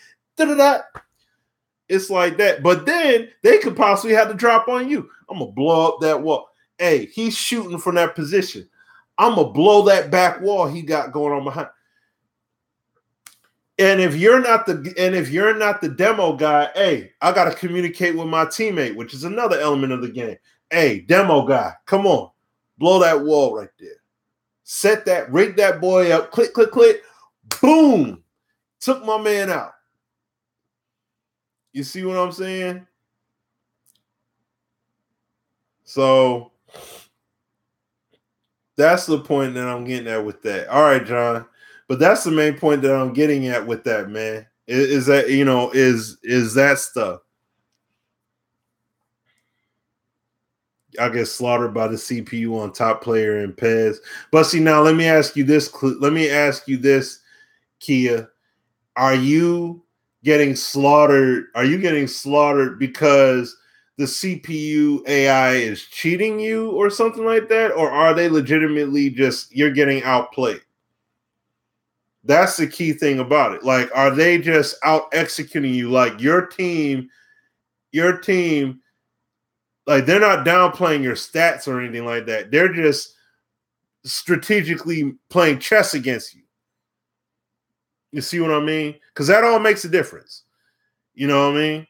it's like that. But then they could possibly have to drop on you. I'm going to blow up that wall. Hey, he's shooting from that position. I'm going to blow that back wall he got going on behind. And if you're not the demo guy, hey, I got to communicate with my teammate, which is another element of the game. Hey, demo guy, come on, blow that wall right there. Set that, rig that boy up, click, click, click, boom, took my man out. You see what I'm saying? So that's the point that I'm getting at with that. All right, John. But that's the main point that I'm getting at with that, man. Is that, is that stuff. I get slaughtered by the CPU on top player in PES. But see, now let me ask you this. Kia. Are you getting slaughtered? Are you getting slaughtered because the CPU AI is cheating you or something like that? Or are they legitimately just, you're getting outplayed? That's the key thing about it. Like, are they just out executing you? Like your team, like they're not downplaying your stats or anything like that. They're just strategically playing chess against you. You see what I mean? Because that all makes a difference. You know what I mean?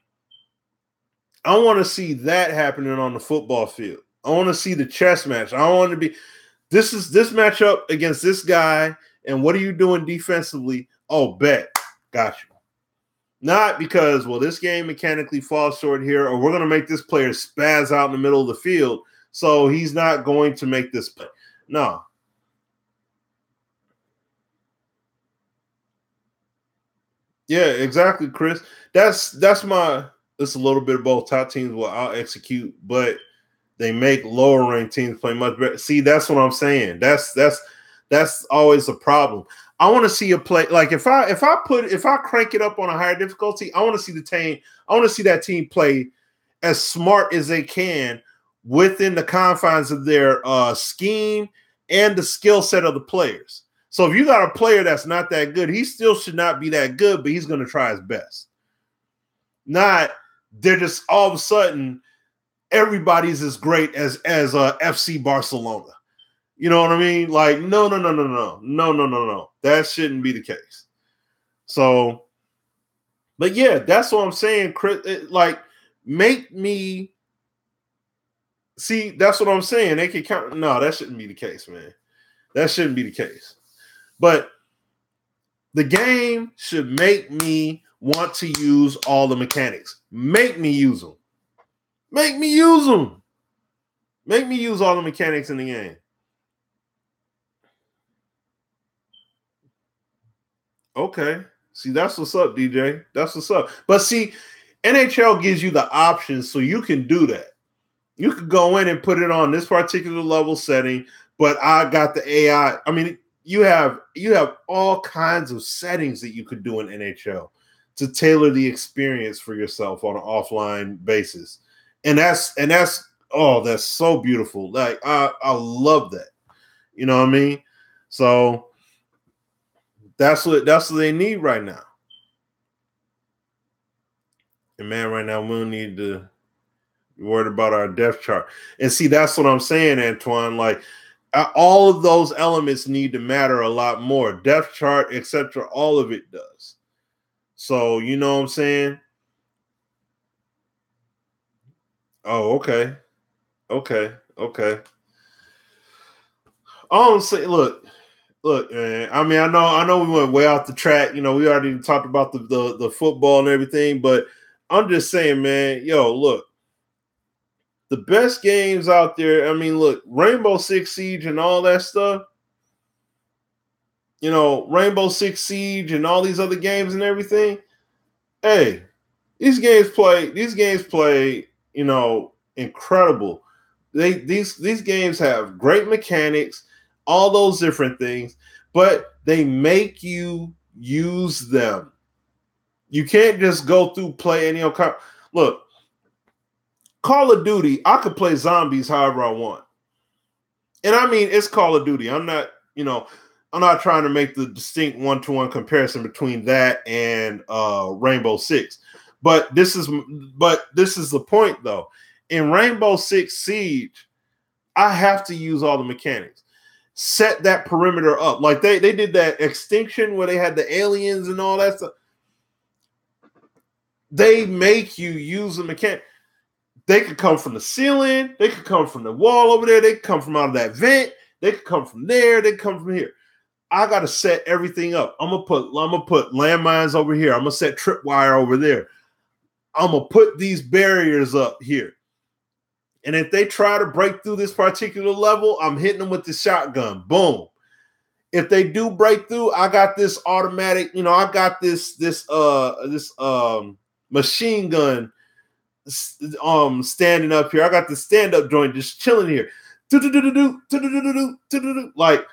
I want to see that happening on the football field. I want to see the chess match. I want to be this matchup against this guy. And what are you doing defensively? Oh, bet. Got you. Not because, well, this game mechanically falls short here, or we're going to make this player spaz out in the middle of the field, so he's not going to make this play. No. Yeah, exactly, Chris. It's a little bit of both. Top teams will out execute, but they make lower ranked teams play much better. See, that's what I'm saying. That's always a problem. I want to see a play like if I crank it up on a higher difficulty, I want to see that team play as smart as they can within the confines of their scheme and the skill set of the players. So if you got a player that's not that good, he still should not be that good, but he's going to try his best. Not they're just all of a sudden everybody's as great as FC Barcelona. You know what I mean? Like, no. That shouldn't be the case. So, but yeah, that's what I'm saying. Like, make me see. That's what I'm saying. They can count. No, that shouldn't be the case, man. That shouldn't be the case. But the game should make me want to use all the mechanics. Make me use them. Make me use them. Make me use all the mechanics in the game. Okay. See, that's what's up, DJ. That's what's up. But see, NHL gives you the options so you can do that. You could go in and put it on this particular level setting, but I got the AI. I mean, you have all kinds of settings that you could do in NHL to tailor the experience for yourself on an offline basis. And that's so beautiful. Like I love that. You know what I mean? So that's what they need right now. And man, right now we don't need to be worried about our depth chart. And see, that's what I'm saying, Antoine. Like all of those elements need to matter a lot more. Depth chart, etc. All of it does. So you know what I'm saying? Oh, okay. I'm saying, look, man. I mean, I know we went way off the track. You know, we already talked about the football and everything, but I'm just saying, man, yo, look, the best games out there. I mean, look, Rainbow Six Siege and all that stuff. You know, Rainbow Six Siege and all these other games and everything. Hey, these games play, you know, incredible. These games have great mechanics, all those different things, but they make you use them. You can't just go through play any old kind. Look, Call of Duty, I could play zombies however I want. And I mean, it's Call of Duty. I'm not trying to make the distinct one-to-one comparison between that and Rainbow Six. But this is the point, though. In Rainbow Six Siege, I have to use all the mechanics. set that perimeter up. Like they did that Extinction where they had the aliens and all that stuff. They make you use a mechanic. They could come from the ceiling. They could come from the wall over there. They could come from out of that vent. They could come from there. They could come from here. I got to set everything up. I'm gonna put landmines over here. I'm gonna set tripwire over there. I'm gonna put these barriers up here. And if they try to break through this particular level, I'm hitting them with the shotgun. Boom. If they do break through, I got this automatic, I got this machine gun standing up here. I got the stand-up joint just chilling here. Like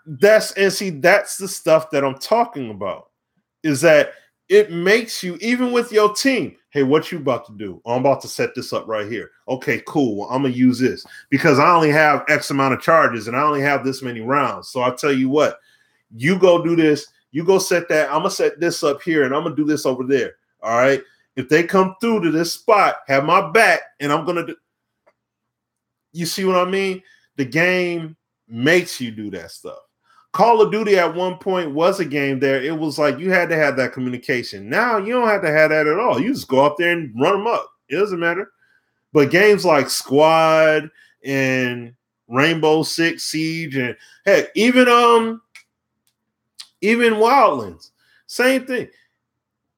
that's the stuff that I'm talking about. Is that it makes you, even with your team, hey, what you about to do? Oh, I'm about to set this up right here. Okay, cool. Well, I'm going to use this because I only have X amount of charges and I only have this many rounds. So I'll tell you what, you go do this. You go set that. I'm going to set this up here and I'm going to do this over there. All right. If they come through to this spot, have my back and I'm going to do. You see what I mean? The game makes you do that stuff. Call of Duty at one point was a game there. It was like you had to have that communication. Now you don't have to have that at all. You just go out there and run them up. It doesn't matter. But games like Squad and Rainbow Six Siege and heck, even Wildlands, same thing.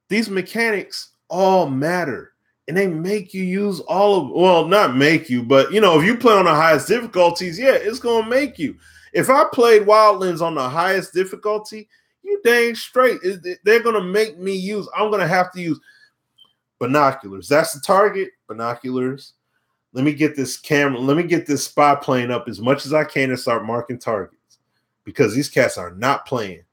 These mechanics all matter. And they make you use not make you, but if you play on the highest difficulties, yeah, it's gonna make you. If I played Wildlands on the highest difficulty, you dang straight. They're going to make me use, I'm going to have to use binoculars. That's the target, binoculars. Let me get this camera. Let me get this spy plane up as much as I can and start marking targets because these cats are not playing.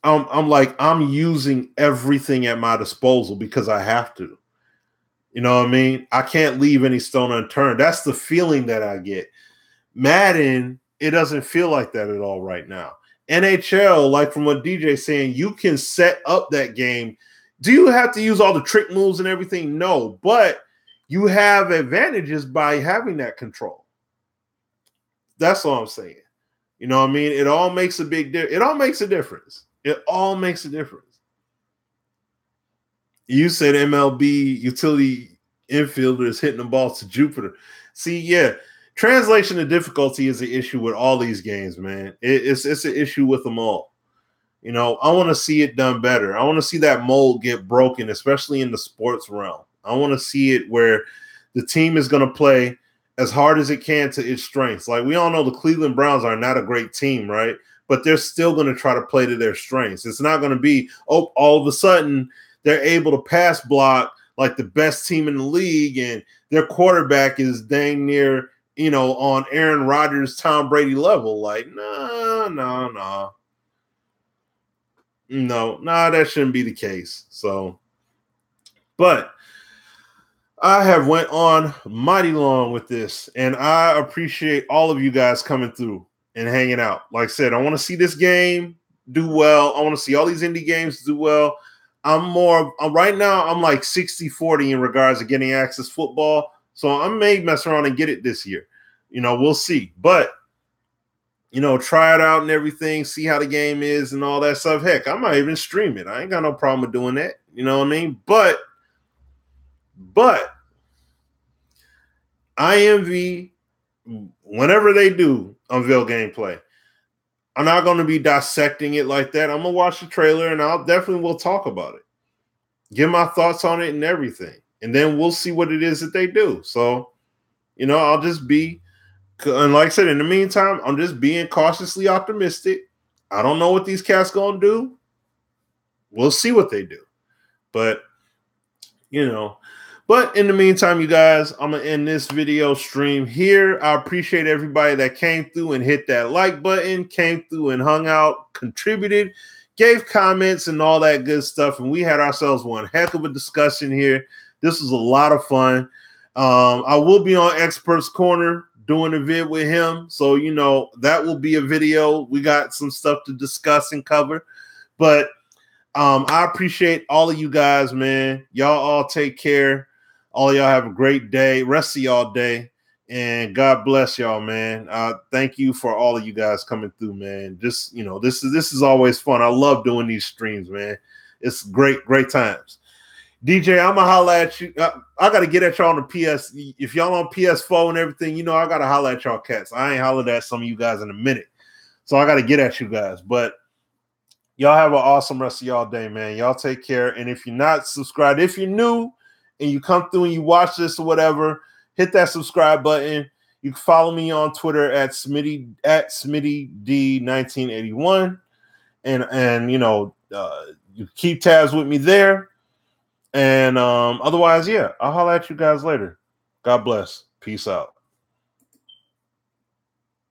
I'm using everything at my disposal because I have to. You know what I mean? I can't leave any stone unturned. That's the feeling that I get. Madden, it doesn't feel like that at all right now. NHL, like from what DJ's saying, you can set up that game. Do you have to use all the trick moves and everything? No, but you have advantages by having that control. That's all I'm saying. You know what I mean? It all makes a big difference. It all makes a difference. It all makes a difference. You said MLB utility infielders hitting the balls to Jupiter. See, yeah. Translation of difficulty is an issue with all these games, man. It's an issue with them all. I want to see it done better. I want to see that mold get broken, especially in the sports realm. I want to see it where the team is going to play as hard as it can to its strengths. Like we all know the Cleveland Browns are not a great team, right? But they're still going to try to play to their strengths. It's not going to be, all of a sudden they're able to pass block like the best team in the league and their quarterback is dang near on Aaron Rodgers, Tom Brady level. Like, no, that shouldn't be the case. So, but I have went on mighty long with this, and I appreciate all of you guys coming through and hanging out. Like I said, I want to see this game do well. I want to see all these indie games do well. Right now, I'm like 60-40 in regards to getting access football. So I may mess around and get it this year. We'll see. But, try it out and everything, see how the game is and all that stuff. Heck, I might even stream it. I ain't got no problem with doing that. You know what I mean? But IMV, whenever they do unveil gameplay, I'm not going to be dissecting it like that. I'm going to watch the trailer and we'll talk about it. Give my thoughts on it and everything. And then we'll see what it is that they do. So, I'll just be, and like I said, in the meantime, I'm just being cautiously optimistic. I don't know what these cats going to do. We'll see what they do. But, but in the meantime, you guys, I'm going to end this video stream here. I appreciate everybody that came through and hit that like button, came through and hung out, contributed, gave comments and all that good stuff. And we had ourselves one heck of a discussion here. This was a lot of fun. I will be on Experts Corner doing a vid with him. So, that will be a video. We got some stuff to discuss and cover. But I appreciate all of you guys, man. Y'all all take care. All y'all have a great day. Rest of y'all day. And God bless y'all, man. Thank you for all of you guys coming through, man. Just, this is always fun. I love doing these streams, man. It's great times. DJ, I'm gonna holler at you. I gotta get at y'all on the PS. If y'all on PS4 and everything, I gotta holler at y'all cats. I ain't hollered at some of you guys in a minute, so I gotta get at you guys. But y'all have an awesome rest of y'all day, man. Y'all take care. And if you're not subscribed, if you're new and you come through and you watch this or whatever, hit that subscribe button. You can follow me on Twitter at SmittyD1981, and you keep tabs with me there. And otherwise, yeah, I'll holler at you guys later. God bless. Peace out.